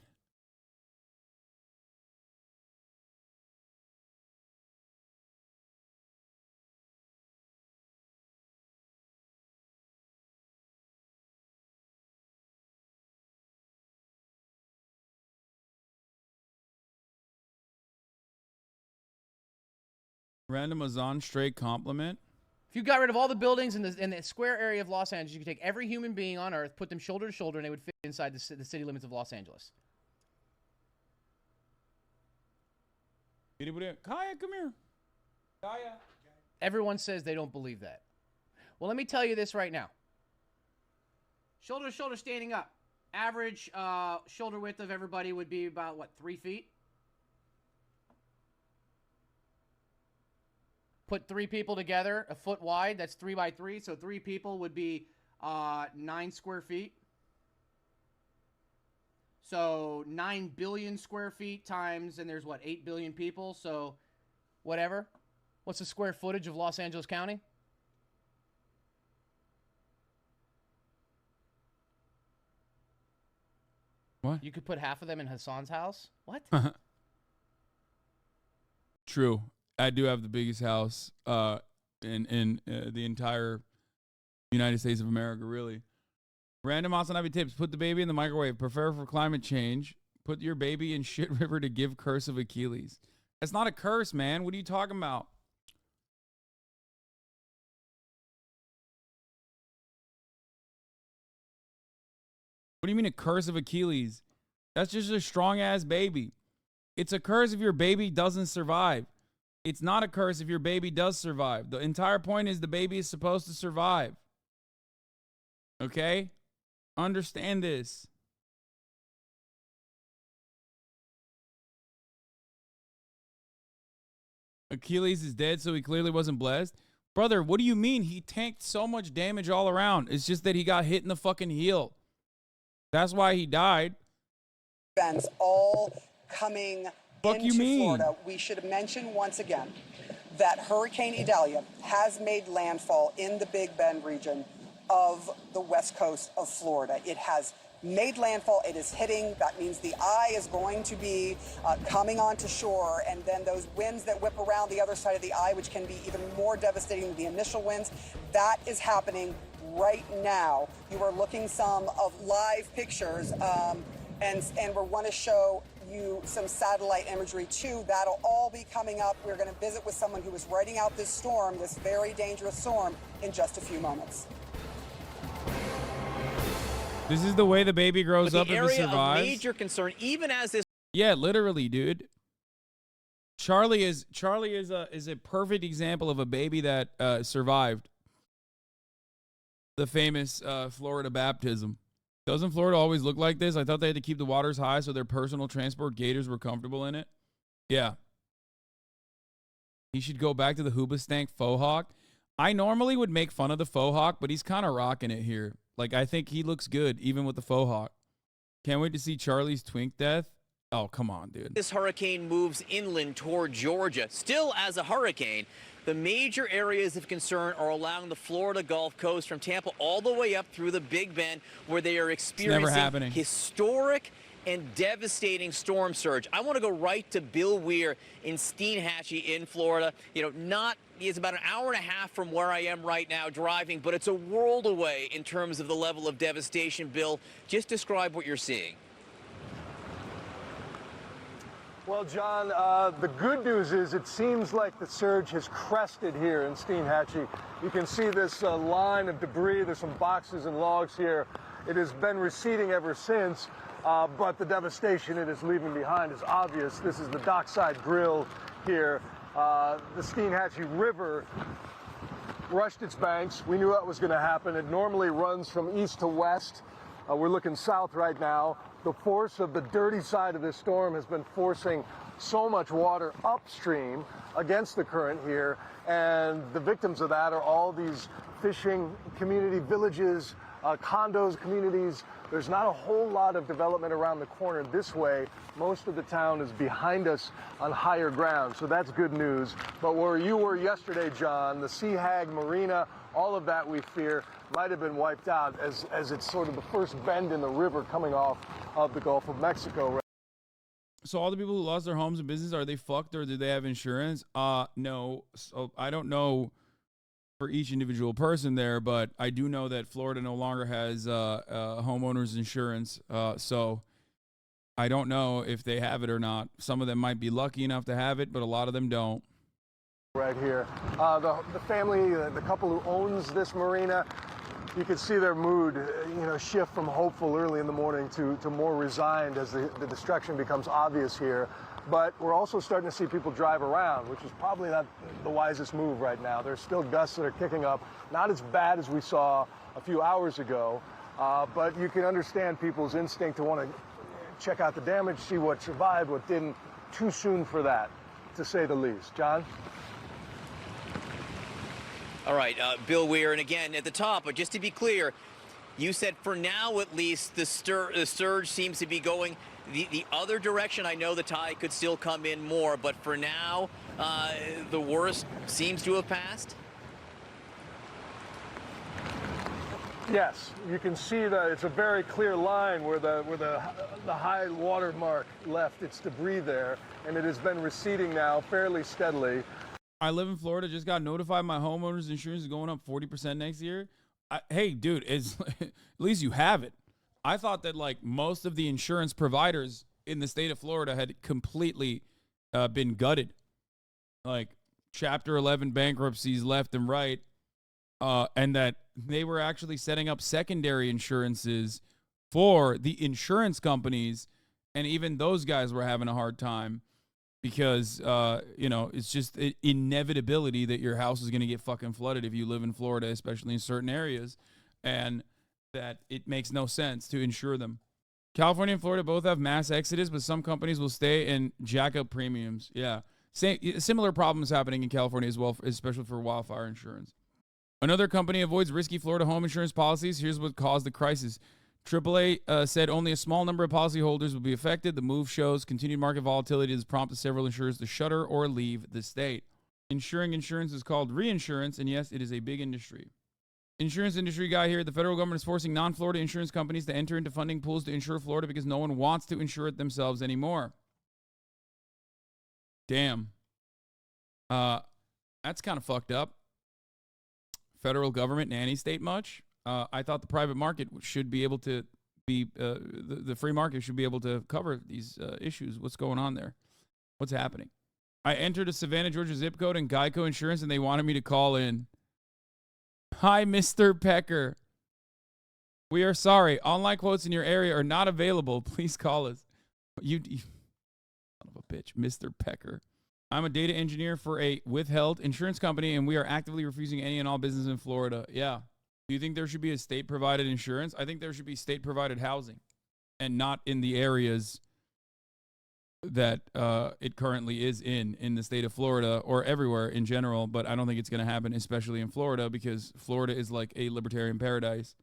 Random Azan straight compliment. If you got rid of all the buildings in the square area of Los Angeles, you could take every human being on Earth, put them shoulder to shoulder, and they would fit inside the city limits of Los Angeles. Kaya, come here. Kaya. Everyone says they don't believe that. Well, let me tell you this right now. Shoulder to shoulder standing up. Average shoulder width of everybody would be about, what, 3 feet? Put 3 people together, a foot wide, that's 3 by 3, so 3 people would be 9 square feet. So 9 billion square feet times, and there's what, 8 billion people, so whatever. What's the square footage of Los Angeles County? What? You could put half of them in Hassan's house? What? True. I do have the biggest house in the entire United States of America, really. Random Hasanabi tips. Put the baby in the microwave. Prepare for climate change. Put your baby in shit river to give curse of Achilles. That's not a curse, man. What are you talking about? What do you mean a curse of Achilles? That's just a strong-ass baby. It's a curse if your baby doesn't survive. It's not a curse if your baby does survive. The entire point is the baby is supposed to survive. Okay? Understand this. Achilles is dead, so he clearly wasn't blessed. Brother, what do you mean? He tanked so much damage all around. It's just that he got hit in the fucking heel. That's why he died. Events all coming Fuck you into mean? Florida. We should mention once again that Hurricane Idalia has made landfall in the Big Bend region of the west coast of Florida. It has made landfall. It is hitting. That means the eye is going to be coming onto shore, and then those winds that whip around the other side of the eye, which can be even more devastating than the initial winds, that is happening right now. You are looking some of live pictures, and we want to show you some satellite imagery too. That'll all be coming up. We're going to visit with someone who was writing out this storm, this very dangerous storm, in just a few moments. This is the way the baby grows But up the if it area survives. of major concern, even as this. Yeah, literally, dude. Charlie is a perfect example of a baby that survived the famous Florida baptism. Doesn't Florida always look like this? I thought they had to keep the waters high so their personal transport gators were comfortable in it. Yeah. He should go back to the Hoobastank faux hawk. I normally would make fun of the faux hawk, but he's kind of rocking it here. Like, I think he looks good, even with the faux hawk. Can't wait to see Charlie's twink death. Oh, come on, dude. This hurricane moves inland toward Georgia. Still as a hurricane, the major areas of concern are along the Florida Gulf Coast from Tampa all the way up through the Big Bend, where they are experiencing historic and devastating storm surge. I want to go right to Bill Weir in Steinhatchee in Florida. It's about an hour and a half from where I am right now driving, but it's a world away in terms of the level of devastation. Bill, just describe what you're seeing. Well, John, the good news is it seems like the surge has crested here in Steinhatchee. You can see this line of debris. There's some boxes and logs here. It has been receding ever since, but the devastation it is leaving behind is obvious. This is the dockside grill here. The Steinhatchee River rushed its banks. We knew that was going to happen. It normally runs from east to west. We're looking south right now. The force of the dirty side of this storm has been forcing so much water upstream against the current here, and the victims of that are all these fishing community villages, condos, communities. There's not a whole lot of development around the corner this way. Most of the town is behind us on higher ground, so that's good news. But where you were yesterday, John, the Sea Hag Marina, all of that, we fear, might have been wiped out as it's sort of the first bend in the river coming off of the Gulf of Mexico. So all the people who lost their homes and business, are they fucked or do they have insurance? No. So I don't know for each individual person there, but I do know that Florida no longer has homeowners insurance. So I don't know if they have it or not. Some of them might be lucky enough to have it, but a lot of them don't. Right here. The family, the couple who owns this marina, you can see their mood, shift from hopeful early in the morning to more resigned as the destruction becomes obvious here. But we're also starting to see people drive around, which is probably not the wisest move right now. There's still gusts that are kicking up, not as bad as we saw a few hours ago, but you can understand people's instinct to want to check out the damage, see what survived, what didn't. Too soon for that, to say the least. John? All right, Bill Weir, and again at the top, but just to be clear, you said for now at least the surge seems to be going the other direction. I know the tide could still come in more, but for now, the worst seems to have passed. Yes, you can see that it's a very clear line where the high water mark left its debris there, and it has been receding now fairly steadily. I live in Florida, just got notified my homeowner's insurance is going up 40% next year. Hey, dude, at least you have it. I thought that like most of the insurance providers in the state of Florida had completely been gutted. Like Chapter 11 bankruptcies left and right, and that they were actually setting up secondary insurances for the insurance companies, and even those guys were having a hard time. Because, it's just inevitability that your house is going to get fucking flooded if you live in Florida, especially in certain areas, and that it makes no sense to insure them. California and Florida both have mass exodus, but some companies will stay and jack up premiums. Yeah. Similar problems happening in California as well, especially for wildfire insurance. Another company avoids risky Florida home insurance policies. Here's what caused the crisis. AAA said only a small number of policyholders will be affected. The move shows continued market volatility has prompted several insurers to shutter or leave the state. Insuring insurance is called reinsurance, and yes, it is a big industry. Insurance industry guy here. The federal government is forcing non-Florida insurance companies to enter into funding pools to insure Florida because no one wants to insure it themselves anymore. Damn. That's kind of fucked up. Federal government nanny state much? I thought the private market should be able to be the free market should be able to cover these issues. What's going on there? What's happening? I entered a Savannah, Georgia zip code and Geico Insurance, and they wanted me to call in. Hi, Mr. Pecker. We are sorry. Online quotes in your area are not available. Please call us. You son of a bitch, Mr. Pecker. I'm a data engineer for a withheld insurance company, and we are actively refusing any and all business in Florida. Yeah. Do you think there should be a state-provided insurance? I think there should be state-provided housing, and not in the areas that it currently is in the state of Florida or everywhere in general. But I don't think it's going to happen, especially in Florida, because Florida is like a libertarian paradise.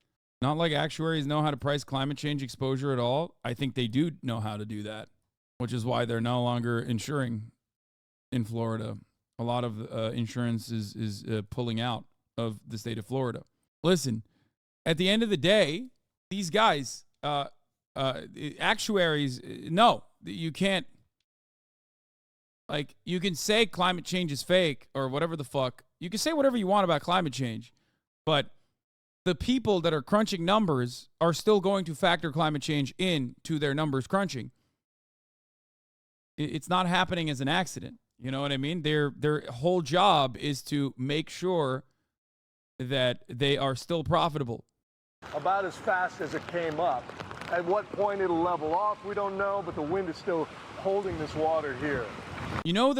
Not like actuaries know how to price climate change exposure at all. I think they do know how to do that, which is why they're no longer insuring in Florida. A lot of insurance is pulling out of the state of Florida. Listen, at the end of the day, these guys, actuaries, no, you can't. Like, you can say climate change is fake or whatever the fuck. You can say whatever you want about climate change, but the people that are crunching numbers are still going to factor climate change into their numbers crunching. It's not happening as an accident. You know what I mean? Their whole job is to make sure that they are still profitable. About as fast as it came up. At what point it'll level off, we don't know, but the wind is still holding this water here. You know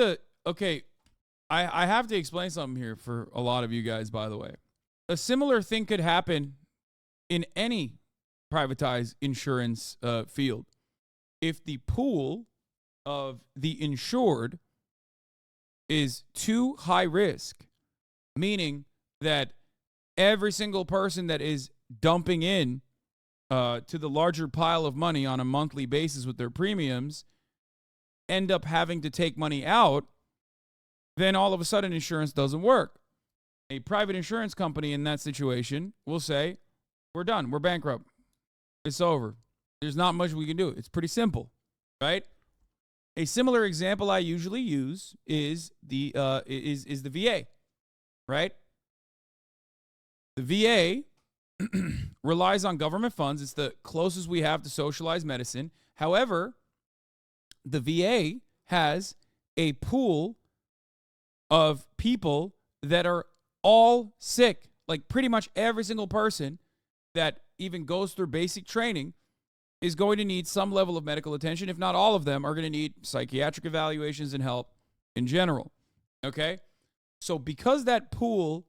I have to explain something here for a lot of you guys, by the way. A similar thing could happen in any privatized insurance field. If the pool of the insured is too high risk, meaning that every single person that is dumping in to the larger pile of money on a monthly basis with their premiums end up having to take money out, then all of a sudden insurance doesn't work. A private insurance company in that situation will say, we're done. We're bankrupt. It's over. There's not much we can do. It's pretty simple, right? A similar example I usually use is the VA, right? The VA relies on government funds. It's the closest we have to socialized medicine. However, the VA has a pool of people that are all sick. Like, pretty much every single person that even goes through basic training is going to need some level of medical attention. If not all of them are going to need psychiatric evaluations and help in general. Okay? So because that pool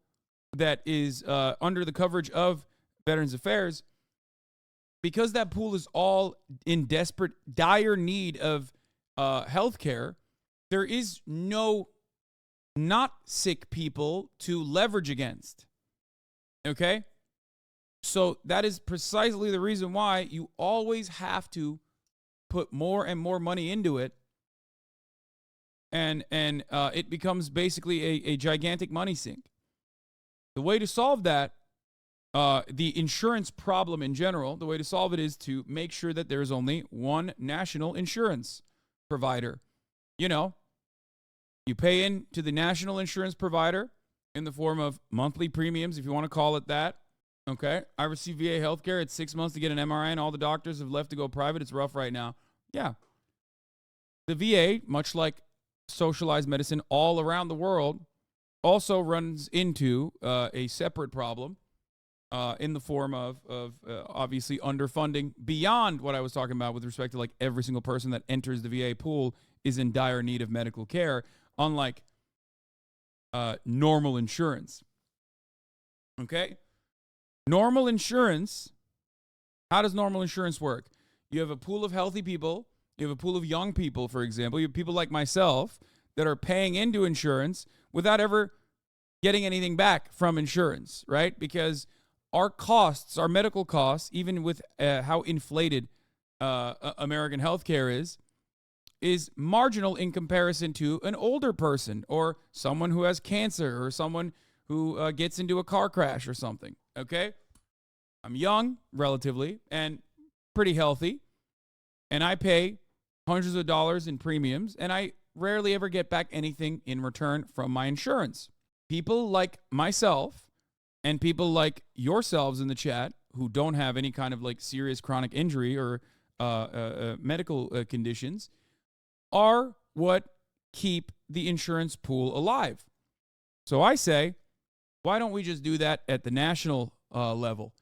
that is under the coverage of Veterans Affairs, because that pool is all in desperate, dire need of health care, there is no not sick people to leverage against. Okay? So that is precisely the reason why you always have to put more and more money into it. And it becomes basically a gigantic money sink. The way to solve that, the insurance problem in general, the way to solve it is to make sure that there is only one national insurance provider. You know, you pay in to the national insurance provider in the form of monthly premiums, if you want to call it that. Okay, I receive VA healthcare. It's 6 months to get an MRI, and all the doctors have left to go private. It's rough right now. Yeah. The VA, much like socialized medicine all around the world, also runs into a separate problem in the form of obviously underfunding beyond what I was talking about with respect to, like, every single person that enters the VA pool is in dire need of medical care, unlike normal insurance. Okay? Normal insurance, how does normal insurance work? You have a pool of healthy people. You have a pool of young people, for example. You have people like myself that are paying into insurance without ever getting anything back from insurance, right? Because our costs, our medical costs, even with how inflated American healthcare is marginal in comparison to an older person or someone who has cancer or someone who gets into a car crash or something, okay? I'm young, relatively, and pretty healthy, and I pay hundreds of dollars in premiums, and I rarely ever get back anything in return from my insurance. People like myself and people like yourselves in the chat who don't have any kind of like serious chronic injury or medical conditions are what keep the insurance pool alive. So I say, why don't we just do that at the national level?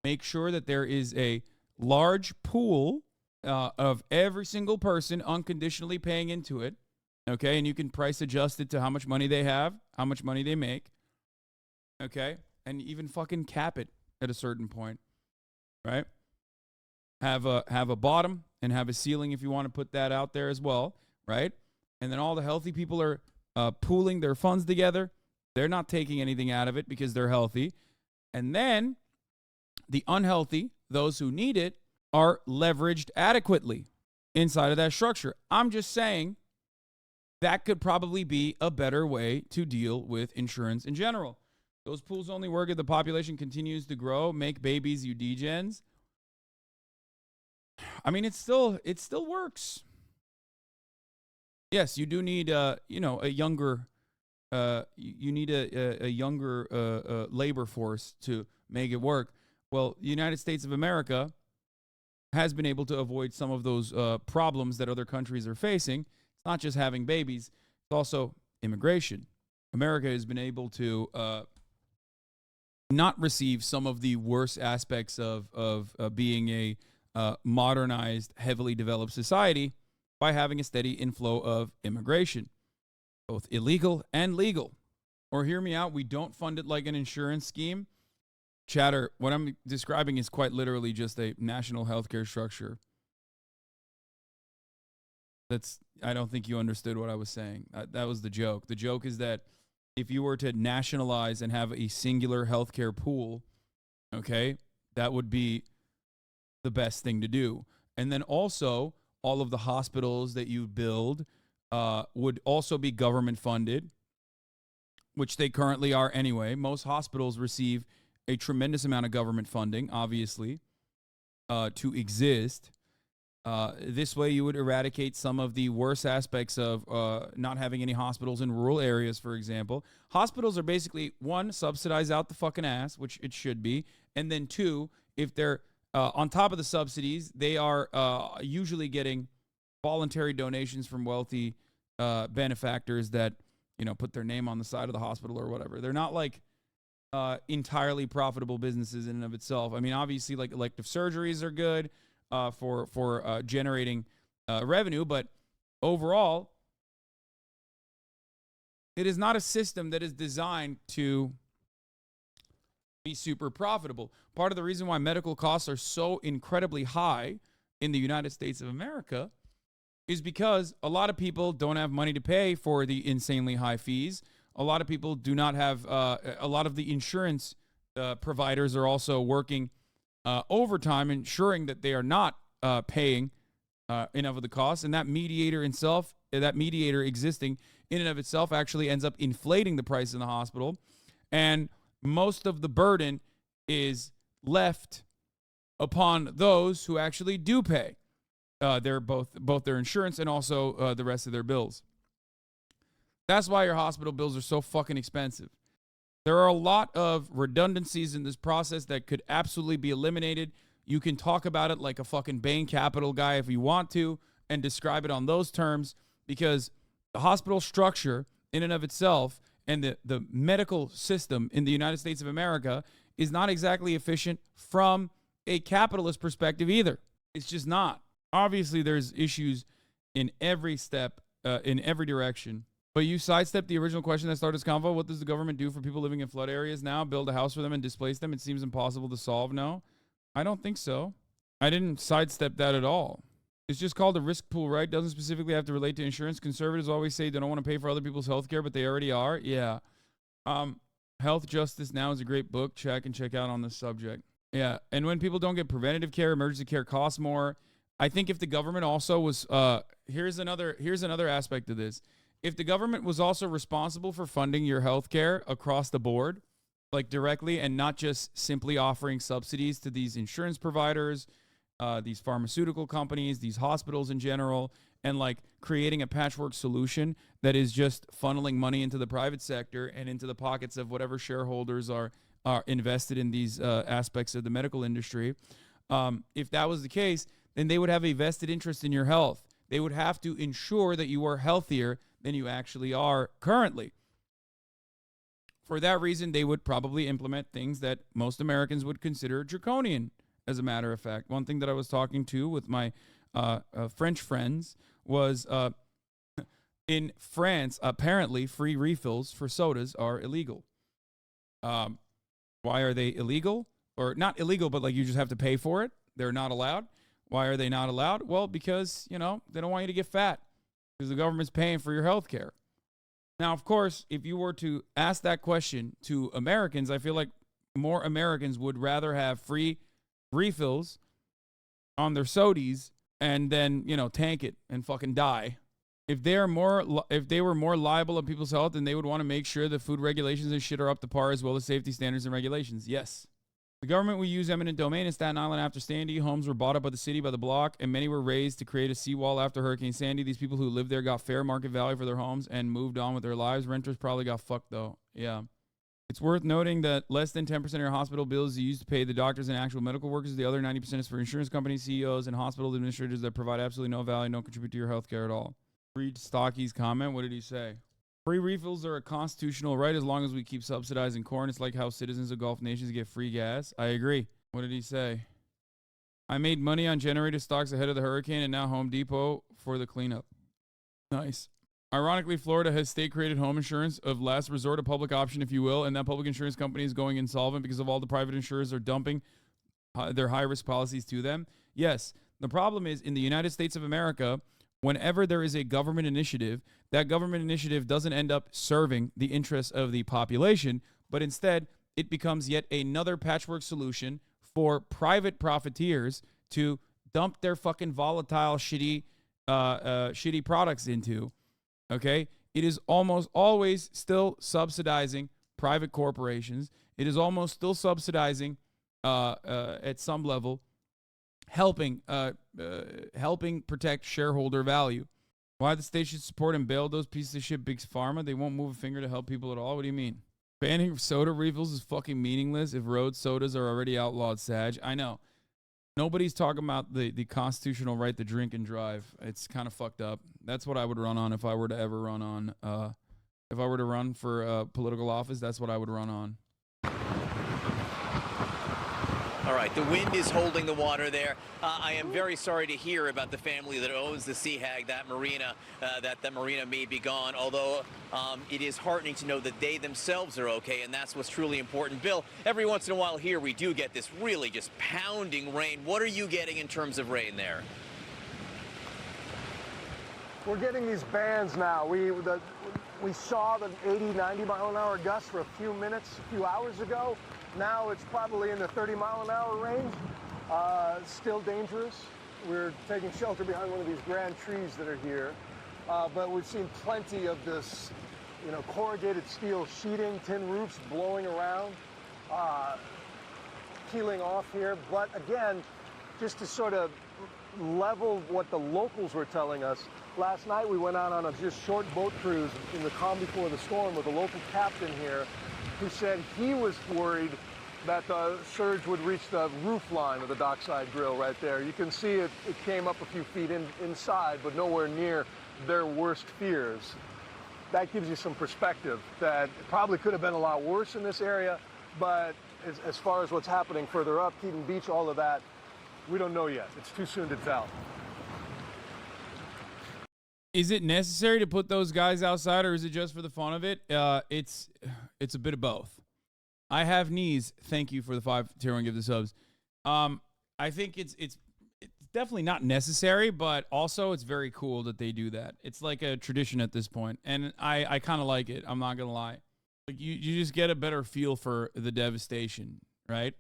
Make sure that there is a large pool of every single person unconditionally paying into it, okay? And you can price adjust it to how much money they have, how much money they make, okay? And even fucking cap it at a certain point, right? Have a bottom and have a ceiling if you want to put that out there as well, right? And then all the healthy people are pooling their funds together. They're not taking anything out of it because they're healthy. And then the unhealthy, those who need it, are leveraged adequately inside of that structure. I'm just saying that could probably be a better way to deal with insurance in general. Those pools only work if the population continues to grow, make babies, you degens. I mean, it still works. Yes, you do need a younger you need a younger labor force to make it work. Well, the United States of America has been able to avoid some of those problems that other countries are facing. It's not just having babies, it's also immigration. America has been able to not receive some of the worst aspects of being a modernized, heavily developed society by having a steady inflow of immigration, both illegal and legal. Or hear me out, we don't fund it like an insurance scheme. Chatter, what I'm describing is quite literally just a national healthcare structure. I don't think you understood what I was saying. That was the joke. The joke is that if you were to nationalize and have a singular healthcare pool, okay, that would be the best thing to do. And then also, all of the hospitals that you build would also be government funded, which they currently are anyway. Most hospitals receive a tremendous amount of government funding, obviously, to exist. This way, you would eradicate some of the worst aspects of not having any hospitals in rural areas, for example. Hospitals are basically, one, subsidized out the fucking ass, which it should be. And then two, if they're on top of the subsidies, they are usually getting voluntary donations from wealthy benefactors that, put their name on the side of the hospital or whatever. They're not like entirely profitable businesses in and of itself. I mean, obviously, like elective surgeries are good for generating revenue, but overall, it is not a system that is designed to be super profitable. Part of the reason why medical costs are so incredibly high in the United States of America is because a lot of people don't have money to pay for the insanely high fees. A lot of people do not have, a lot of the insurance providers are also working overtime, ensuring that they are not paying enough of the costs. And that mediator existing in and of itself actually ends up inflating the price in the hospital. And most of the burden is left upon those who actually do pay their both their insurance and also the rest of their bills. That's why your hospital bills are so fucking expensive. There are a lot of redundancies in this process that could absolutely be eliminated. You can talk about it like a fucking Bain Capital guy if you want to and describe it on those terms, because the hospital structure in and of itself and the medical system in the United States of America is not exactly efficient from a capitalist perspective either. It's just not. Obviously, there's issues in every step, in every direction. But you sidestepped the original question that started this convo. What does the government do for people living in flood areas now? Build a house for them and displace them? It seems impossible to solve. No, I don't think so. I didn't sidestep that at all. It's just called a risk pool, right? Doesn't specifically have to relate to insurance. Conservatives always say they don't want to pay for other people's health care, but they already are. Yeah. Health Justice Now is a great book. Check out on this subject. Yeah. And when people don't get preventative care, emergency care costs more. I think if the government also was, here's another aspect of this. If the government was also responsible for funding your health care across the board, like directly, and not just simply offering subsidies to these insurance providers, these pharmaceutical companies, these hospitals in general, and like creating a patchwork solution that is just funneling money into the private sector and into the pockets of whatever shareholders are are invested in these aspects of the medical industry. If that was the case, then they would have a vested interest in your health. They would have to ensure that you are healthier than you actually are currently. For that reason, they would probably implement things that most Americans would consider draconian, as a matter of fact. One thing that I was talking to with my French friends was in France, apparently free refills for sodas are illegal. Why are they illegal? Or not illegal, but like you just have to pay for it. They're not allowed. Why are they not allowed? Well, because, they don't want you to get fat because the government's paying for your health care. Now, of course, if you were to ask that question to Americans, I feel like more Americans would rather have free refills on their sodies and then, tank it and fucking die. If they were more liable of people's health, then they would want to make sure the food regulations and shit are up to par as well as safety standards and regulations. Yes. The government will use eminent domain in Staten Island after Sandy. Homes were bought up by the city by the block, and many were raised to create a seawall after Hurricane Sandy. These people who lived there got fair market value for their homes and moved on with their lives. Renters probably got fucked, though. Yeah. It's worth noting that less than 10% of your hospital bills is used to pay the doctors and actual medical workers. The other 90% is for insurance companies, CEOs, and hospital administrators that provide absolutely no value and don't contribute to your health care at all. Read Stocky's comment. What did he say? Free refills are a constitutional right as long as we keep subsidizing corn. It's like how citizens of Gulf nations get free gas. I agree. What did he say? I made money on generator stocks ahead of the hurricane and now Home Depot for the cleanup. Nice. Ironically, Florida has state-created home insurance of last resort, a public option, if you will, and that public insurance company is going insolvent because of all the private insurers are dumping their high-risk policies to them. Yes, the problem is in the United States of America, whenever there is a government initiative, that government initiative doesn't end up serving the interests of the population, but instead it becomes yet another patchwork solution for private profiteers to dump their fucking volatile, shitty products into. Okay? It is almost always still subsidizing private corporations. It is almost still subsidizing, at some level, helping protect shareholder value. Why the state should support and bail those pieces of shit big pharma? They won't move a finger to help people at all. What do you mean? Banning soda refills is fucking meaningless if road sodas are already outlawed, Sag. I know. Nobody's talking about the constitutional right to drink and drive. It's kind of fucked up. That's what I would run on if I were to ever run on. If I were to run for political office, that's what I would run on. All right, the wind is holding the water there. I am very sorry to hear about the family that owns the Sea Hag, that marina may be gone, although it is heartening to know that they themselves are okay, and that's what's truly important. Bill, every once in a while here we do get this really just pounding rain. What are you getting in terms of rain there? We're getting these bands now. We saw the 80, 90 mile an hour gust for a few minutes, a few hours ago. Now it's probably in the 30 mile an hour range. Still dangerous. We're taking shelter behind one of these grand trees that are here. But we've seen plenty of this, corrugated steel sheeting, tin roofs blowing around, peeling off here. But again, just to sort of level what the locals were telling us, last night we went out on a just short boat cruise in the calm before the storm with a local captain here who said he was worried that the surge would reach the roof line of the dockside grill right there. You can see it came up a few feet inside, but nowhere near their worst fears. That gives you some perspective that it probably could have been a lot worse in this area, but as far as what's happening further up, Keaton Beach, all of that, we don't know yet. It's too soon to tell. Is it necessary to put those guys outside, or is it just for the fun of it? It's a bit of both. I have knees. Thank you for the 5 tier 1 give the subs. I think it's definitely not necessary, but also it's very cool that they do that. It's like a tradition at this point, and I kind of like it. I'm not gonna lie. Like you just get a better feel for the devastation, right?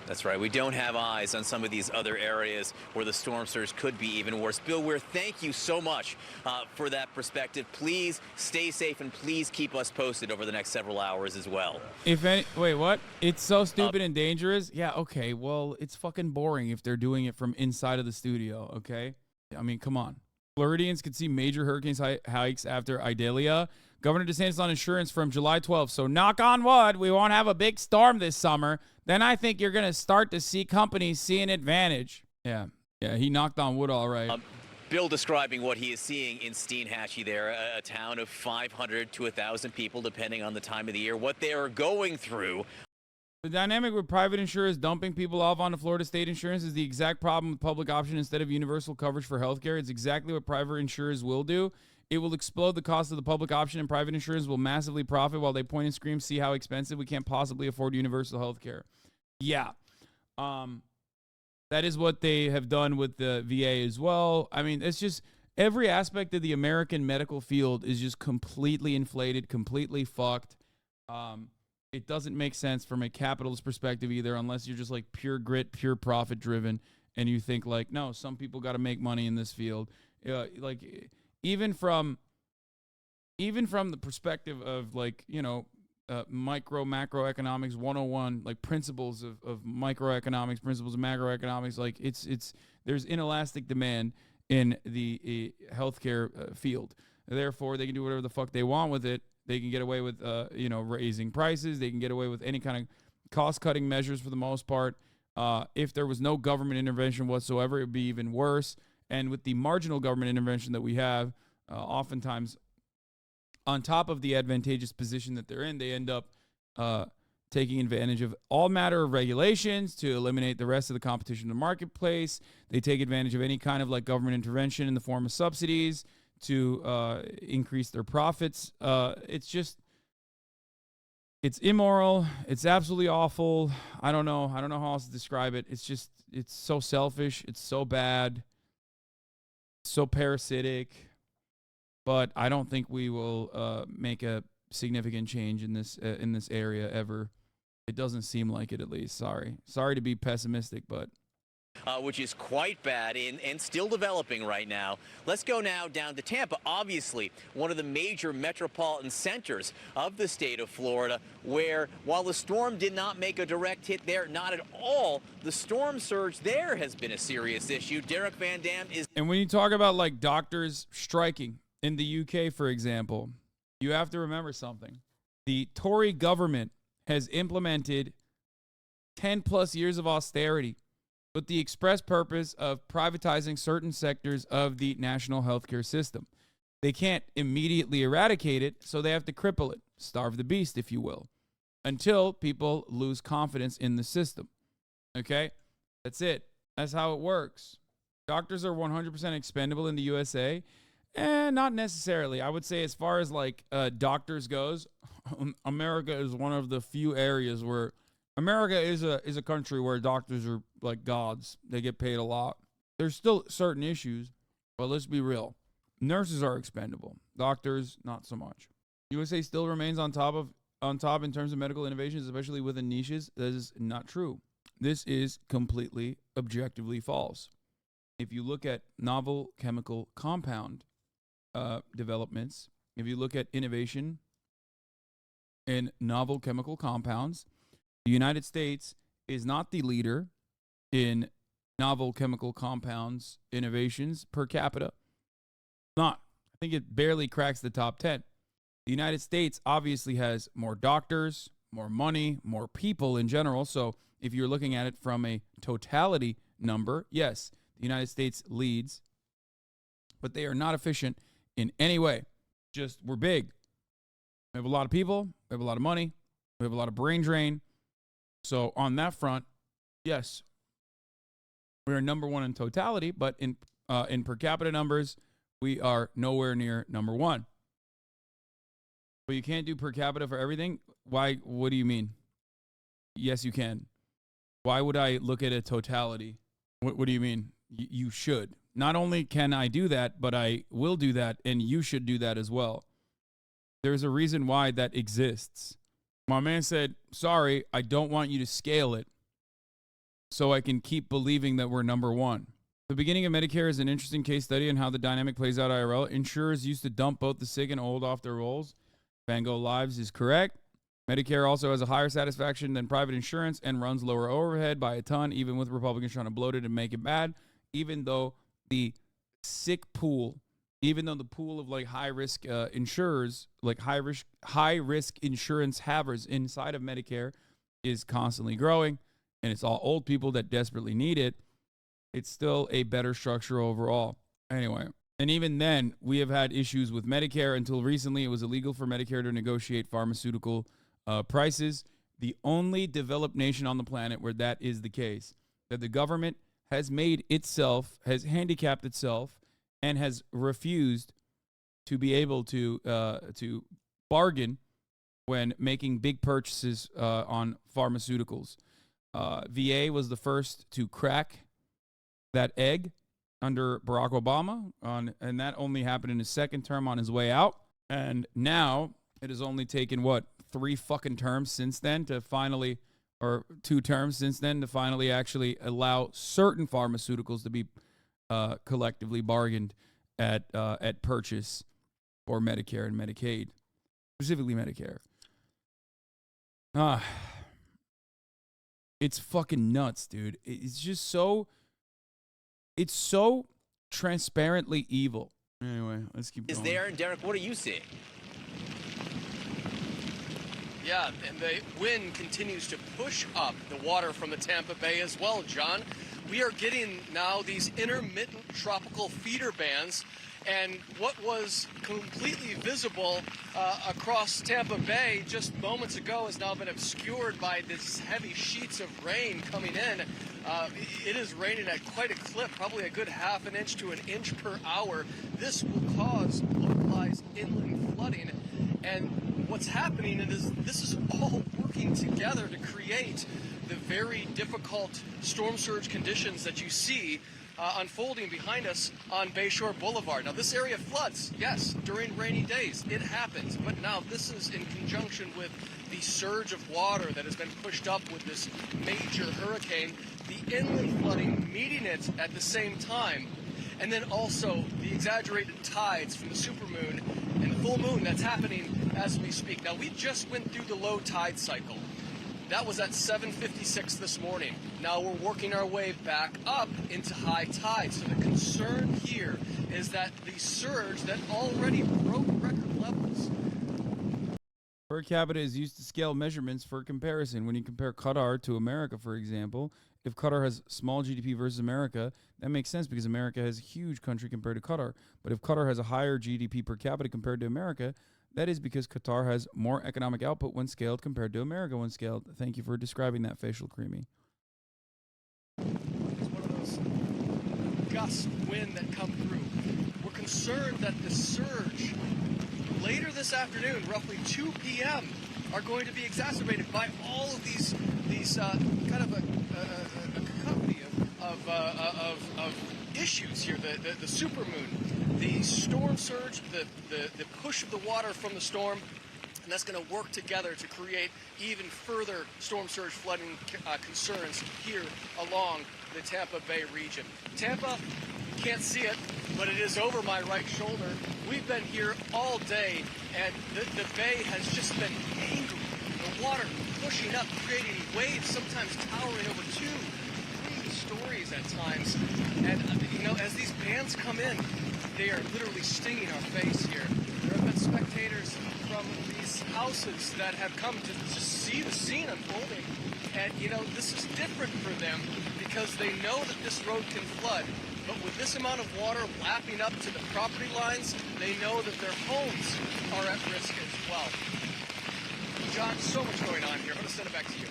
That's right. We don't have eyes on some of these other areas where the storm surge could be even worse. Bill Weir, thank you so much for that perspective. Please stay safe and please keep us posted over the next several hours as well. Wait, what? It's so stupid and dangerous? Yeah, okay. Well, it's fucking boring if they're doing it from inside of the studio, okay? I mean, come on. Floridians could see major hurricane hikes after Idalia. Governor DeSantis on insurance from July 12th. So knock on wood, we won't have a big storm this summer. Then I think you're going to start to see companies see an advantage. Yeah, he knocked on wood all right. Bill describing what he is seeing in Steinhatchee there, a town of 500 to 1,000 people, depending on the time of the year, what they are going through. The dynamic with private insurers dumping people off onto Florida state insurance is the exact problem with public option instead of universal coverage for healthcare. It's exactly what private insurers will do. It will explode the cost of the public option, and private insurers will massively profit while they point and scream, see how expensive we can't possibly afford universal healthcare. Yeah. That is what they have done with the VA as well. I mean, it's just every aspect of the American medical field is just completely inflated, completely fucked. It doesn't make sense from a capitalist perspective either, unless you're just like pure grit, pure profit driven, and you think like, no, some people got to make money in this field. Like even from the perspective of like, you know, macroeconomics 101, like principles of microeconomics, principles of macroeconomics, like there's inelastic demand in the healthcare field. Therefore, they can do whatever the fuck they want with it. They can get away with, raising prices. They can get away with any kind of cost-cutting measures for the most part. If there was no government intervention whatsoever, it would be even worse. And with the marginal government intervention that we have, oftentimes, on top of the advantageous position that they're in, they end up taking advantage of all matter of regulations to eliminate the rest of the competition in the marketplace. They take advantage of any kind of like government intervention in the form of subsidies to increase their profits. It's immoral. It's absolutely awful. I don't know how else to describe it. It's so selfish. It's so bad. So parasitic. But I don't think we will make a significant change in this area ever. It doesn't seem like it, at least. Sorry to be pessimistic, but which is quite bad and still developing right now. Let's go now down to Tampa, obviously one of the major metropolitan centers of the state of Florida, where while the storm did not make a direct hit there, not at all, the storm surge there has been a serious issue. Derek Van Dam is... And when you talk about like doctors striking in the UK, for example, you have to remember something. The Tory government has implemented 10 plus years of austerity with the express purpose of privatizing certain sectors of the national healthcare system. They can't immediately eradicate it, so they have to cripple it, starve the beast, if you will, until people lose confidence in the system. Okay? That's it. That's how it works. Doctors are 100% expendable in the USA. Not necessarily. I would say as far as like doctors goes, America is one of the few areas where America is a country where doctors are like gods. They get paid a lot. There's still certain issues, but let's be real. Nurses are expendable. Doctors, not so much. USA still remains on top in terms of medical innovations, especially within niches. That is not true. This is completely objectively false. If you look at novel chemical compound developments, if you look at innovation in novel chemical compounds, the United States is not the leader in novel chemical compounds innovations per capita. Not. I think it barely cracks the top 10. The United States obviously has more doctors, more money, more people in general. So if you're looking at it from a totality number, yes, the United States leads, but they are not efficient in any way. Just, we're big. We have a lot of people. We have a lot of money. We have a lot of brain drain. So on that front, yes, we are number one in totality, but in per capita numbers, we are nowhere near number one. But you can't do per capita for everything. Why? What do you mean? Yes, you can. Why would I look at a totality? What do you mean? You should. Not only can I do that, but I will do that, and you should do that as well. There's a reason why that exists. My man said, sorry, I don't want you to scale it so I can keep believing that we're number one. The beginning of Medicare is an interesting case study on how the dynamic plays out IRL. Insurers used to dump both the sick and old off their rolls. Van Gogh Lives is correct. Medicare also has a higher satisfaction than private insurance and runs lower overhead by a ton, even with Republicans trying to bloat it and make it bad, even though the sick pool even though the pool of like high risk insurers, like high risk insurance havers inside of Medicare is constantly growing, and it's all old people that desperately need it, it's still a better structure overall. Anyway, and even then, we have had issues with Medicare. Until recently, it was illegal for Medicare to negotiate pharmaceutical prices. The only developed nation on the planet where that is the case, that the government has made itself, has handicapped itself, and has refused to be able to bargain when making big purchases on pharmaceuticals. VA was the first to crack that egg under Barack Obama, and that only happened in his second term on his way out. And now it has only taken, 3 fucking terms since then to finally, or 2 terms since then to finally actually allow certain pharmaceuticals to be collectively bargained at purchase for Medicare and Medicaid, specifically Medicare. It's fucking nuts, dude. It's just so, it's so transparently evil. Anyway, let's keep going. Is there, and Derek, what are you seeing? Yeah, and the wind continues to push up the water from the Tampa Bay as well, John. We are getting now these intermittent tropical feeder bands, and what was completely visible across Tampa Bay just moments ago has now been obscured by these heavy sheets of rain coming in. It is raining at quite a clip, probably a good half an inch to an inch per hour. This will cause localized inland flooding, and what's happening is this is all working together to create the very difficult storm surge conditions that you see unfolding behind us on Bayshore Boulevard. Now, this area floods, yes, during rainy days. It happens. But now this is in conjunction with the surge of water that has been pushed up with this major hurricane, the inland flooding meeting it at the same time, and then also the exaggerated tides from the supermoon and the full moon that's happening as we speak. Now, we just went through the low tide cycle. That was at 7:56 this morning. Now we're working our way back up into high tide. So the concern here is that the surge that already broke record levels. Per capita is used to scale measurements for comparison. When you compare Qatar to America, for example, if Qatar has small GDP versus America, that makes sense because America has a huge country compared to Qatar. But if Qatar has a higher GDP per capita compared to America, that is because Qatar has more economic output when scaled compared to America when scaled. Thank you for describing that, Facial Creamy. It's one of those gusts of wind that come through. We're concerned that the surge later this afternoon, roughly 2 p.m., are going to be exacerbated by all of these kind of a cacophony of issues here. The supermoon, the storm surge, the push of the water from the storm, and that's going to work together to create even further storm surge flooding concerns here along the Tampa Bay region. Tampa, can't see it, but it is over my right shoulder. We've been here all day, and the bay has just been angry. The water pushing up, creating waves, sometimes towering over 2-3 stories at times. And, as these bands come in, they are literally stinging our face here. There have been spectators from these houses that have come to just see the scene unfolding. And, this is different for them because they know that this road can flood. But with this amount of water lapping up to the property lines, they know that their homes are at risk as well. John, so much going on here. I'm going to send it back to you.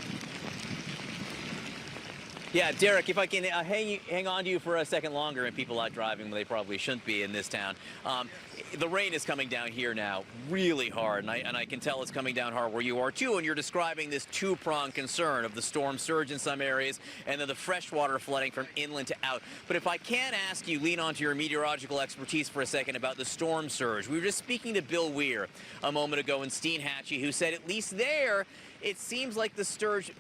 Yeah, Derek, if I can hang on to you for a second longer, and people out driving, they probably shouldn't be in this town. The rain is coming down here now really hard, and I can tell it's coming down hard where you are too, and you're describing this two-pronged concern of the storm surge in some areas and then the freshwater flooding from inland to out. But if I can ask you, lean onto your meteorological expertise for a second about the storm surge. We were just speaking to Bill Weir a moment ago in Steinhatchee, who said at least there, it seems like the surge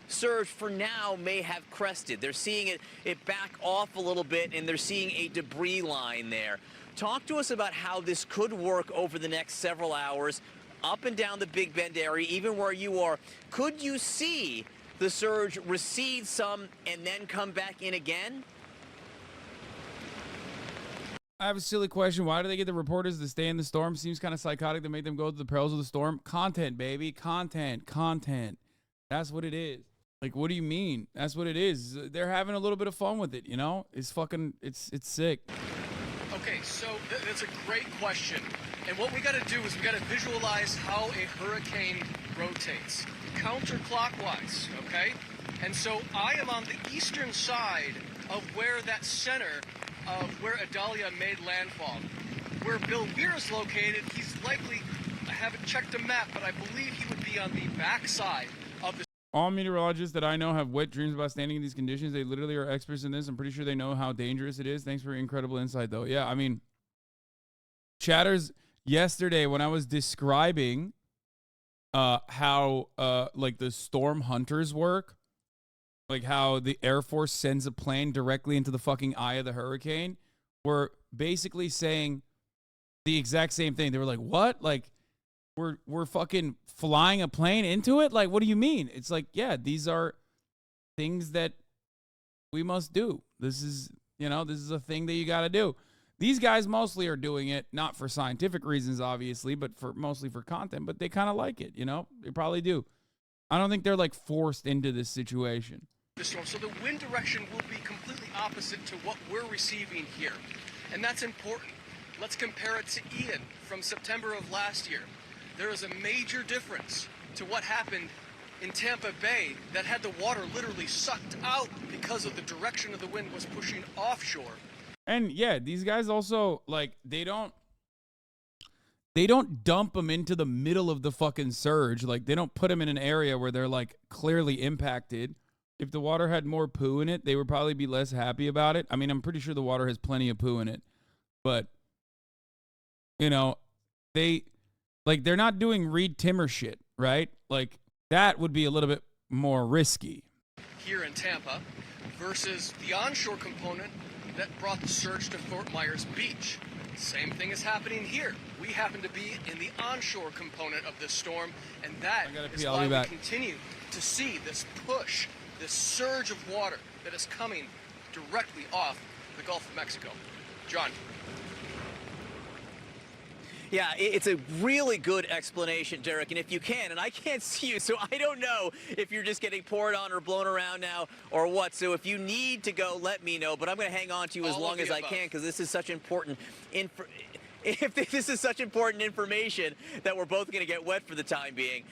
for now may have crested. They're seeing it back off a little bit, and they're seeing a debris line there. Talk to us about how this could work over the next several hours, up and down the Big Bend area, even where you are. Could you see the surge recede some and then come back in again? I have a silly question. Why do they get the reporters to stay in the storm? Seems kind of psychotic to make them go to the perils of the storm. Content, baby. Content. That's what it is. Like, what do you mean? That's what it is. They're having a little bit of fun with it, you know? It's fucking, it's sick. Okay, so that's a great question. And what we got to do is we got to visualize how a hurricane rotates counterclockwise, okay? And so I am on the eastern side of where that center of where Idalia made landfall. Where Bill Weir is located, he's likely, I haven't checked a map, but I believe he would be on the backside of the... All meteorologists that I know have wet dreams about standing in these conditions. They literally are experts in this. I'm pretty sure they know how dangerous it is. Thanks for your incredible insight, though. Yeah, I mean, Chatters, yesterday when I was describing how like the storm hunters work, like how the Air Force sends a plane directly into the fucking eye of the hurricane, were basically saying the exact same thing. They were like, what? Like, we're fucking flying a plane into it? Like, what do you mean? It's like, yeah, these are things that we must do. This is, you know, this is a thing that you got to do. These guys mostly are doing it, not for scientific reasons, obviously, but for mostly for content, but they kind of like it, you know? They probably do. I don't think they're, like, forced into this situation. The storm. So the wind direction will be completely opposite to what we're receiving here. And that's important. Let's compare it to Ian from September of last year. There is a major difference to what happened in Tampa Bay that had the water literally sucked out because of the direction of the wind was pushing offshore. And yeah, these guys also, like, they don't dump them into the middle of the fucking surge. Like, they don't put them in an area where they're, like, clearly impacted. If the water had more poo in it, they would probably be less happy about it. I mean, I'm pretty sure the water has plenty of poo in it. But, you know, they're not doing Reed Timmer shit, right? Like, that would be a little bit more risky. Here in Tampa versus the onshore component that brought the surge to Fort Myers Beach. Same thing is happening here. We happen to be in the onshore component of this storm, and that is why we continue to see this push, this surge of water that is coming directly off the Gulf of Mexico. John. Yeah, it's a really good explanation, Derek, and if you can, and I can't see you, so I don't know if you're just getting poured on or blown around now or what, so if you need to go, let me know, but I'm going to hang on to you as long as I can because this is such important this is such important information that we're both going to get wet for the time being.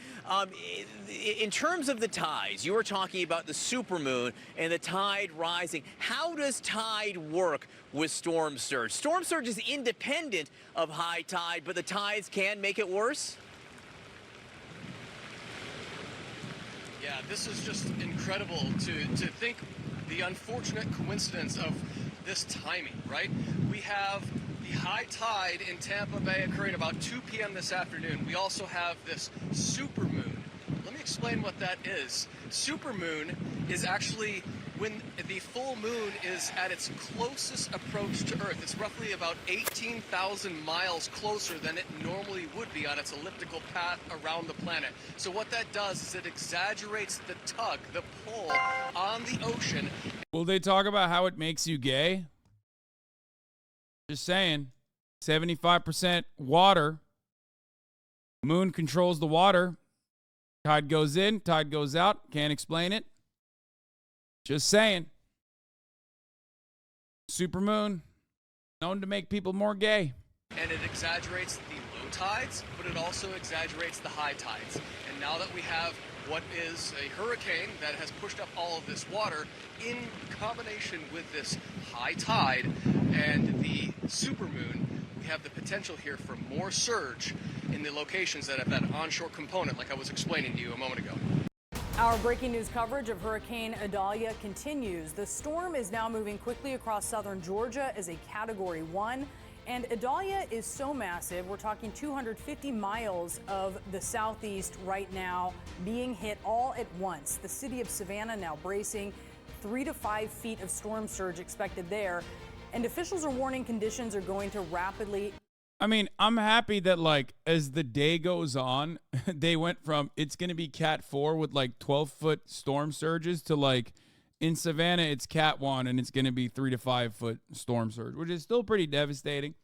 In terms of the tides, you were talking about the supermoon and the tide rising. How does tide work with storm surge? Storm surge is independent of high tide, but the tides can make it worse? Yeah, this is just incredible to think the unfortunate coincidence of this timing, right? We have the high tide in Tampa Bay occurring about 2 p.m. this afternoon. We also have this supermoon. Let me explain what that is. Supermoon is actually when the full moon is at its closest approach to Earth. It's roughly about 18,000 miles closer than it normally would be on its elliptical path around the planet. So what that does is it exaggerates the tug, the pull on the ocean. Will they talk about how it makes you gay? Just saying, 75% water. Moon controls the water. Tide goes in, tide goes out. Can't explain it. Just saying. Supermoon, known to make people more gay. And it exaggerates the low tides, but it also exaggerates the high tides. And now that we have what is a hurricane that has pushed up all of this water in combination with this high tide and the supermoon, we have the potential here for more surge in the locations that have that onshore component like I was explaining to you a moment ago. Our breaking news coverage of Hurricane Idalia continues. The storm is now moving quickly across southern Georgia as a Category 1. And Idalia is so massive, we're talking 250 miles of the southeast right now being hit all at once. The city of Savannah now bracing, 3 to 5 feet of storm surge expected there. And officials are warning conditions are going to rapidly. I mean, I'm happy that, like, as the day goes on, they went from it's going to be Cat 4 with, like, 12-foot storm surges to, like, in Savannah, it's Cat 1, and it's going to be 3 to 5 foot storm surge, which is still pretty devastating,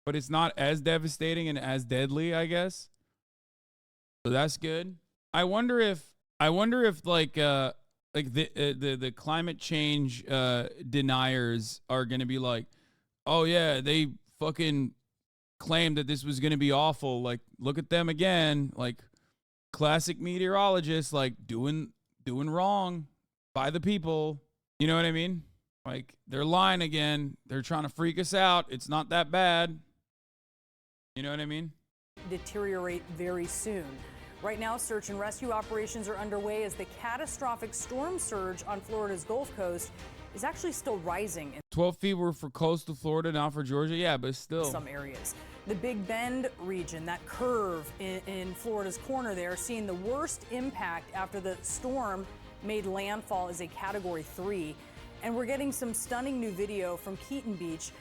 but it's not as devastating and as deadly, I guess. So that's good. I wonder if like the climate change deniers are going to be like, oh yeah, they fucking claimed that this was going to be awful. Like, look at them again. Like, classic meteorologists, like doing wrong by the people. You know what I mean? Like, they're lying again. They're trying to freak us out. It's not that bad. You know what I mean? Deteriorate very soon. Right now, search and rescue operations are underway as the catastrophic storm surge on Florida's Gulf Coast is actually still rising in 12 feet were for coastal Florida, not for Georgia. Yeah, but still. some areas. The Big Bend region, that curve in Florida's corner there, seeing the worst impact after the storm made landfall as a Category 3. And we're getting some stunning new video from Keaton Beach.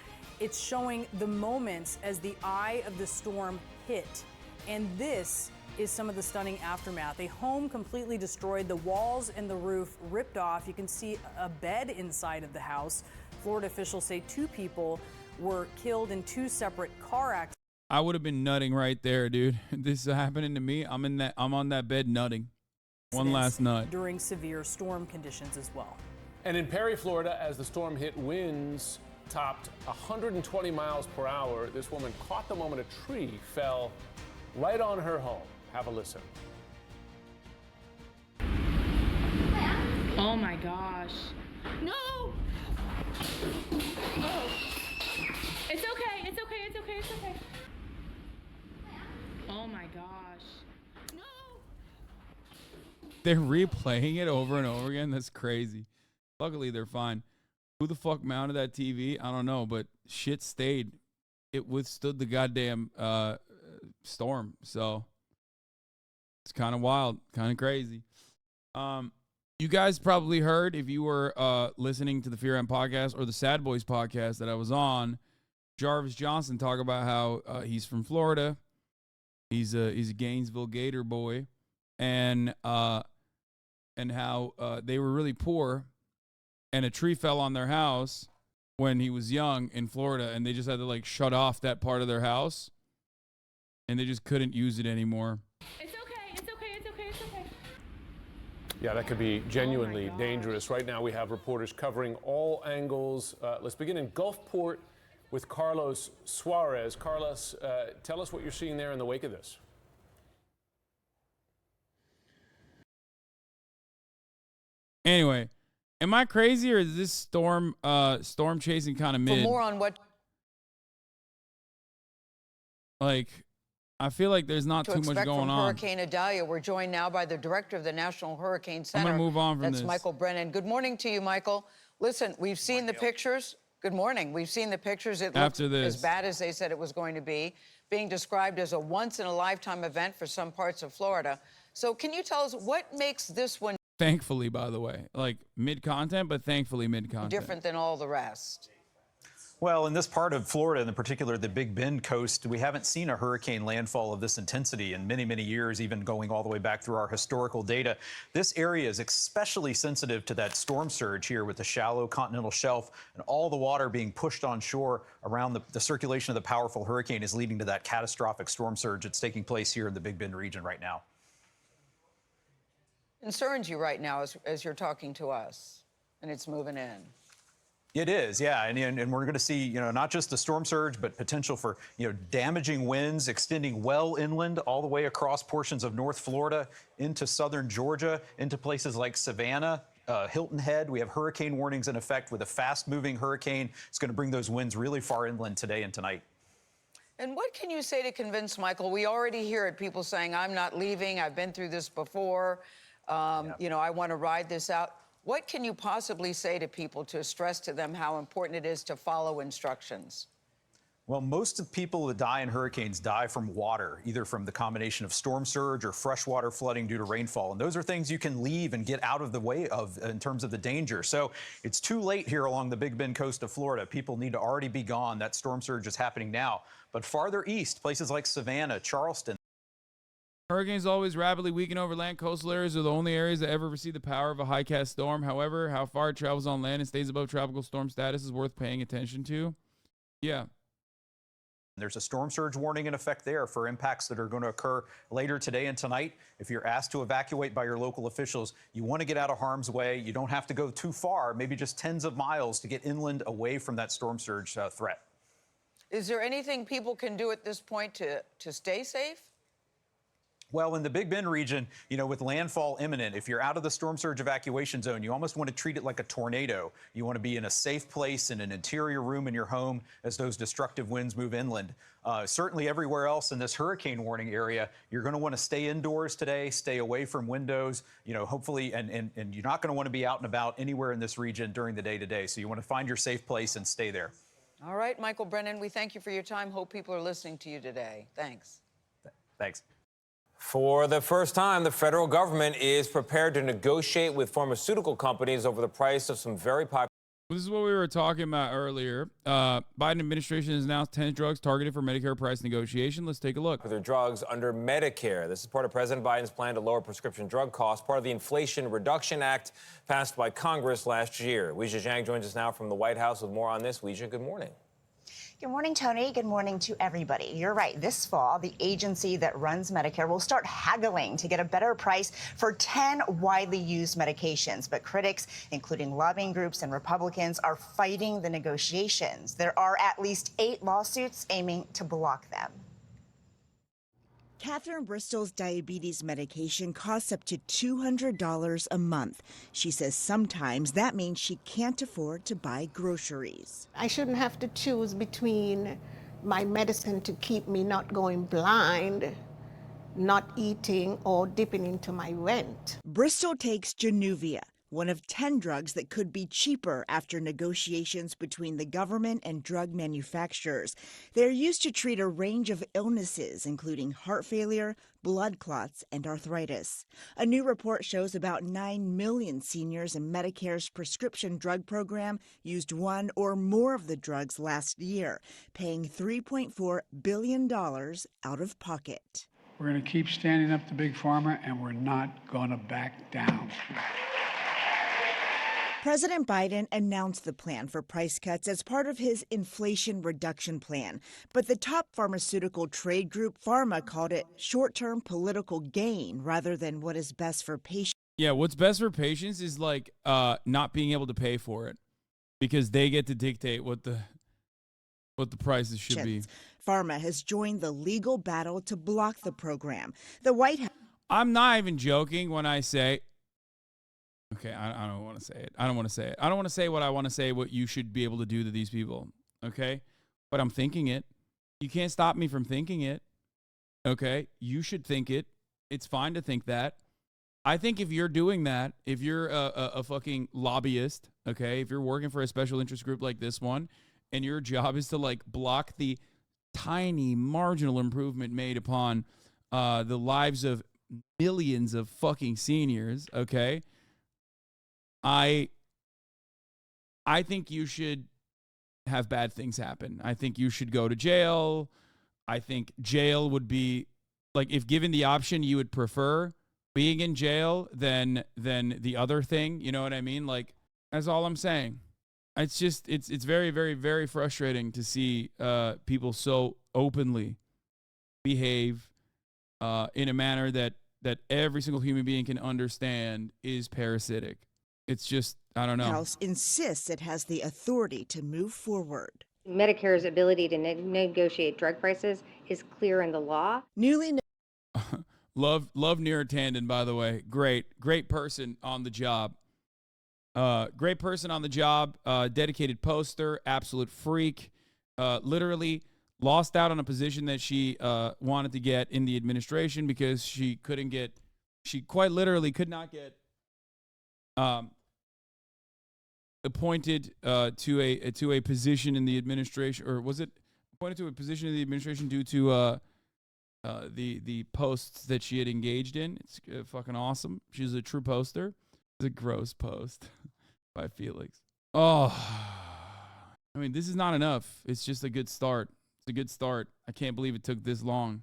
It's showing the moments as the eye of the storm hit. And this is some of the stunning aftermath. A home completely destroyed, the walls and the roof ripped off. You can see a bed inside of the house. Florida officials say 2 people were killed in 2 separate car accidents. I would have been nutting right there, dude. This is happening to me. I'm on that bed nutting. One last nut. During severe storm conditions as well. And in Perry, Florida, as the storm hit, winds topped 120 miles per hour. This woman caught the moment a tree fell right on her home. Have a listen. Oh my gosh. No! Oh. It's okay, it's okay, it's okay, it's okay. Oh my gosh. They're replaying it over and over again. That's crazy. Luckily, they're fine. Who the fuck mounted that TV? I don't know, but shit stayed. It withstood the goddamn storm. So it's kind of wild, kind of crazy. You guys probably heard, if you were listening to the Fear M podcast or the Sad Boys podcast that I was on, Jarvis Johnson talk about how he's from Florida. He's a Gainesville Gator boy, and how they were really poor, and a tree fell on their house when he was young in Florida, and they just had to like shut off that part of their house, and they just couldn't use it anymore. It's okay, it's okay, it's okay, it's okay. Yeah, that could be genuinely dangerous. Right now, we have reporters covering all angles. Let's begin in Gulfport with Carlos Suarez. Carlos, tell us what you're seeing there in the wake of this. Anyway, am I crazy, or is this storm chasing kind of mid? For more on what Like, I feel like there's not too much going from on. Hurricane Idalia, we're joined now by the director of the National Hurricane Center. I'm going to move on from That's this. Michael Brennan. Good morning to you, Michael. Listen, we've seen the pictures. Good morning. We've seen the pictures. It looks as bad as they said it was going to be, being described as a once-in-a-lifetime event for some parts of Florida. So can you tell us what makes this one Thankfully, by the way, like mid-content, but thankfully mid-content. different than all the rest? Well, in this part of Florida, and in particular the Big Bend coast, we haven't seen a hurricane landfall of this intensity in many, many years, even going all the way back through our historical data. This area is especially sensitive to that storm surge here with the shallow continental shelf, and all the water being pushed on shore around the circulation of the powerful hurricane is leading to that catastrophic storm surge that's taking place here in the Big Bend region right now. Concerns you right now as you're talking to us, and it's moving in. It is, yeah, and we're going to see, not just the storm surge, but potential for, damaging winds extending well inland all the way across portions of North Florida into southern Georgia, into places like Savannah, Hilton Head. We have hurricane warnings in effect with a fast-moving hurricane. It's going to bring those winds really far inland today and tonight. And what can you say to convince Michael? We already hear it, people saying, I'm not leaving, I've been through this before, I want to ride this out. What can you possibly say to people to stress to them how important it is to follow instructions? Well, most of people that die in hurricanes die from water, either from the combination of storm surge or freshwater flooding due to rainfall. And those are things you can leave and get out of the way of in terms of the danger. So it's too late here along the Big Bend coast of Florida. People need to already be gone. That storm surge is happening now. But farther east, places like Savannah, Charleston, Hurricanes always rapidly weaken over land. Coastal areas are the only areas that ever receive the power of a high-cast storm. However, how far it travels on land and stays above tropical storm status is worth paying attention to. Yeah. There's a storm surge warning in effect there for impacts that are going to occur later today and tonight. If you're asked to evacuate by your local officials, you want to get out of harm's way. You don't have to go too far, maybe just tens of miles to get inland away from that storm surge threat. Is there anything people can do at this point to stay safe? Well, in the Big Bend region, with landfall imminent, if you're out of the storm surge evacuation zone, you almost want to treat it like a tornado. You want to be in a safe place in an interior room in your home as those destructive winds move inland. Certainly everywhere else in this hurricane warning area, you're going to want to stay indoors today, stay away from windows, hopefully, and you're not going to want to be out and about anywhere in this region during the day today. So you want to find your safe place and stay there. All right, Michael Brennan, we thank you for your time. Hope people are listening to you today. Thanks. Thanks. For the first time, the federal government is prepared to negotiate with pharmaceutical companies over the price of some very popular. This is what we were talking about earlier. Biden administration has announced 10 drugs targeted for Medicare price negotiation. Let's take a look. Their drugs under Medicare. This is part of President Biden's plan to lower prescription drug costs, part of the Inflation Reduction Act passed by Congress last year. Weijia Jiang joins us now from the White House with more on this. Weijia, good morning. Good morning, Tony. Good morning to everybody. You're right. This fall, the agency that runs Medicare will start haggling to get a better price for 10 widely used medications. But critics, including lobbying groups and Republicans, are fighting the negotiations. There are at least 8 lawsuits aiming to block them. Catherine Bristol's diabetes medication costs up to $200 a month. She says sometimes that means she can't afford to buy groceries. I shouldn't have to choose between my medicine to keep me not going blind, not eating, or dipping into my rent. Bristol takes Januvia, one of 10 drugs that could be cheaper after negotiations between the government and drug manufacturers. They're used to treat a range of illnesses, including heart failure, blood clots, and arthritis. A new report shows about 9 million seniors in Medicare's prescription drug program used one or more of the drugs last year, paying $3.4 billion out of pocket. We're going to keep standing up to Big Pharma, and we're not going to back down. President Biden announced the plan for price cuts as part of his Inflation Reduction Plan. But the top pharmaceutical trade group, Pharma, called it short-term political gain rather than what is best for patients. Yeah, what's best for patients is like not being able to pay for it because they get to dictate what the prices should be. Pharma has joined the legal battle to block the program. The White House. I'm not even joking when I say. Okay, I don't want to say it. I don't want to say it. I don't want to say what I want to say, what you should be able to do to these people, okay? But I'm thinking it. You can't stop me from thinking it, okay? You should think it. It's fine to think that. I think if you're doing that, if you're a fucking lobbyist, okay, if you're working for a special interest group like this one, and your job is to, like, block the tiny marginal improvement made upon the lives of millions of fucking seniors, okay? I think you should have bad things happen. I think you should go to jail. I think jail would be, like, if given the option, you would prefer being in jail than the other thing. You know what I mean? Like, that's all I'm saying. It's just, it's very, very, very frustrating to see people so openly behave in a manner that every single human being can understand is parasitic. It's just, I don't know. The House insists it has the authority to move forward. Medicare's ability to negotiate drug prices is clear in the law. Newly love Neera Tanden, by the way. Great person on the job. Great person on the job. Dedicated poster. Absolute freak. Literally lost out on a position that she wanted to get in the administration because she quite literally could not get appointed to a position in the administration, or was it appointed to a position in the administration due to the posts that she had engaged in? It's fucking awesome. She's a true poster. It's a gross post by Felix. Oh, I mean, this is not enough. It's just a good start. It's a good start. I can't believe it took this long.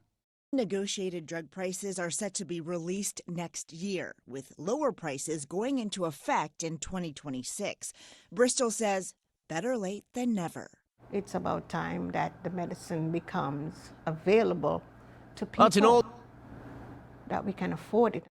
Negotiated drug prices are set to be released next year, with lower prices going into effect in 2026. Bristol says better late than never. It's about time that the medicine becomes available to people, that we can afford it.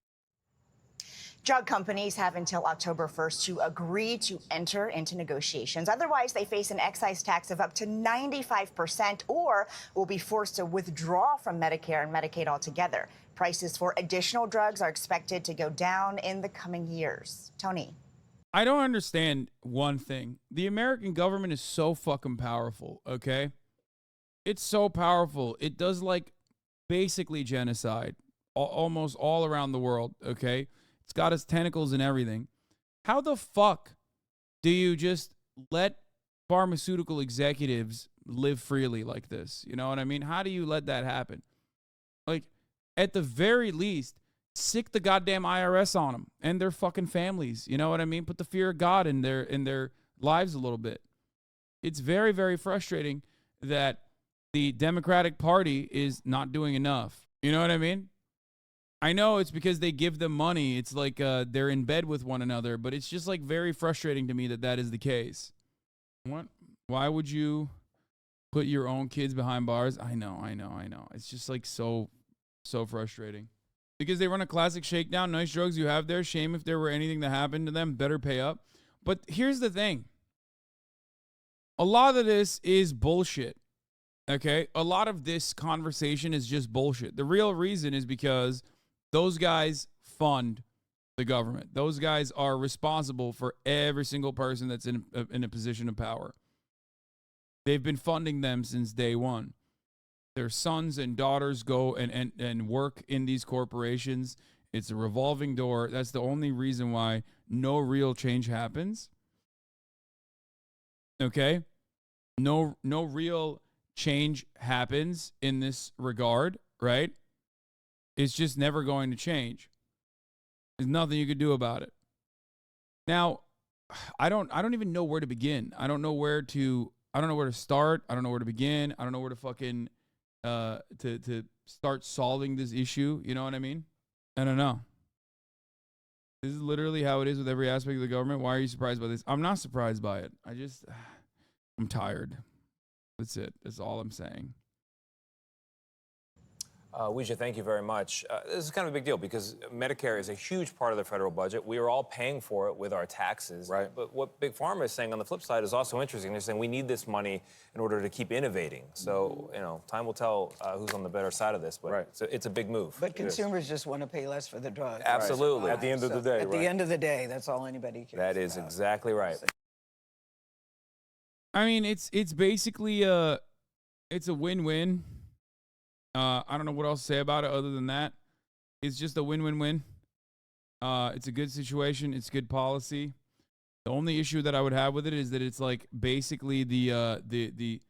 Drug companies have until October 1st to agree to enter into negotiations. Otherwise, they face an excise tax of up to 95% or will be forced to withdraw from Medicare and Medicaid altogether. Prices for additional drugs are expected to go down in the coming years. Tony. I don't understand one thing. The American government is so fucking powerful, okay? It's so powerful. It does, like, basically genocide almost all around the world, okay? It's got its tentacles and everything. How the fuck do you just let pharmaceutical executives live freely like this? You know what I mean? How do you let that happen? Like, at the very least, sick the goddamn IRS on them and their fucking families. You know what I mean? Put the fear of God in their lives a little bit. It's very, very frustrating that the Democratic Party is not doing enough. You know what I mean? I know it's because they give them money. It's like they're in bed with one another, but it's just like very frustrating to me that that is the case. What? Why would you put your own kids behind bars? I know. It's just like so frustrating. Because they run a classic shakedown. Nice drugs you have there. Shame if there were anything that happened to them. Better pay up. But here's the thing. A lot of this is bullshit. Okay? A lot of this conversation is just bullshit. The real reason is because those guys fund the government. Those guys are responsible for every single person that's in a position of power. They've been funding them since day one. Their sons and daughters go and work in these corporations. It's a revolving door. That's the only reason why no real change happens. Okay? No real change happens in this regard, right? It's just never going to change. There's nothing you could do about it. Now, I don't even know where to begin. I don't know where to start. I don't know where to begin. I don't know where to fucking to start solving this issue. You know what I mean? I don't know. This is literally how it is with every aspect of the government. Why are you surprised by this? I'm not surprised by it. I'm tired. That's it. That's all I'm saying. Weijia, thank you very much. This is kind of a big deal because Medicare is a huge part of the federal budget. We are all paying for it with our taxes. Right. But what Big Pharma is saying on the flip side is also interesting. They're saying we need this money in order to keep innovating. So, time will tell who's on the better side of this. But it's a big move. But consumers just want to pay less for the drug. Absolutely. At the end of the day, At the end of the day, that's all anybody cares That is exactly right. I mean, it's basically it's a win-win. I don't know what else to say about it other than that. It's just a win-win-win. It's a good situation. It's good policy. The only issue that I would have with it is that it's like basically the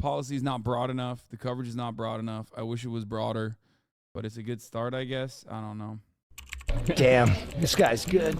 policy is not broad enough. The coverage is not broad enough. I wish it was broader, but it's a good start, I guess. I don't know. Damn, this guy's good.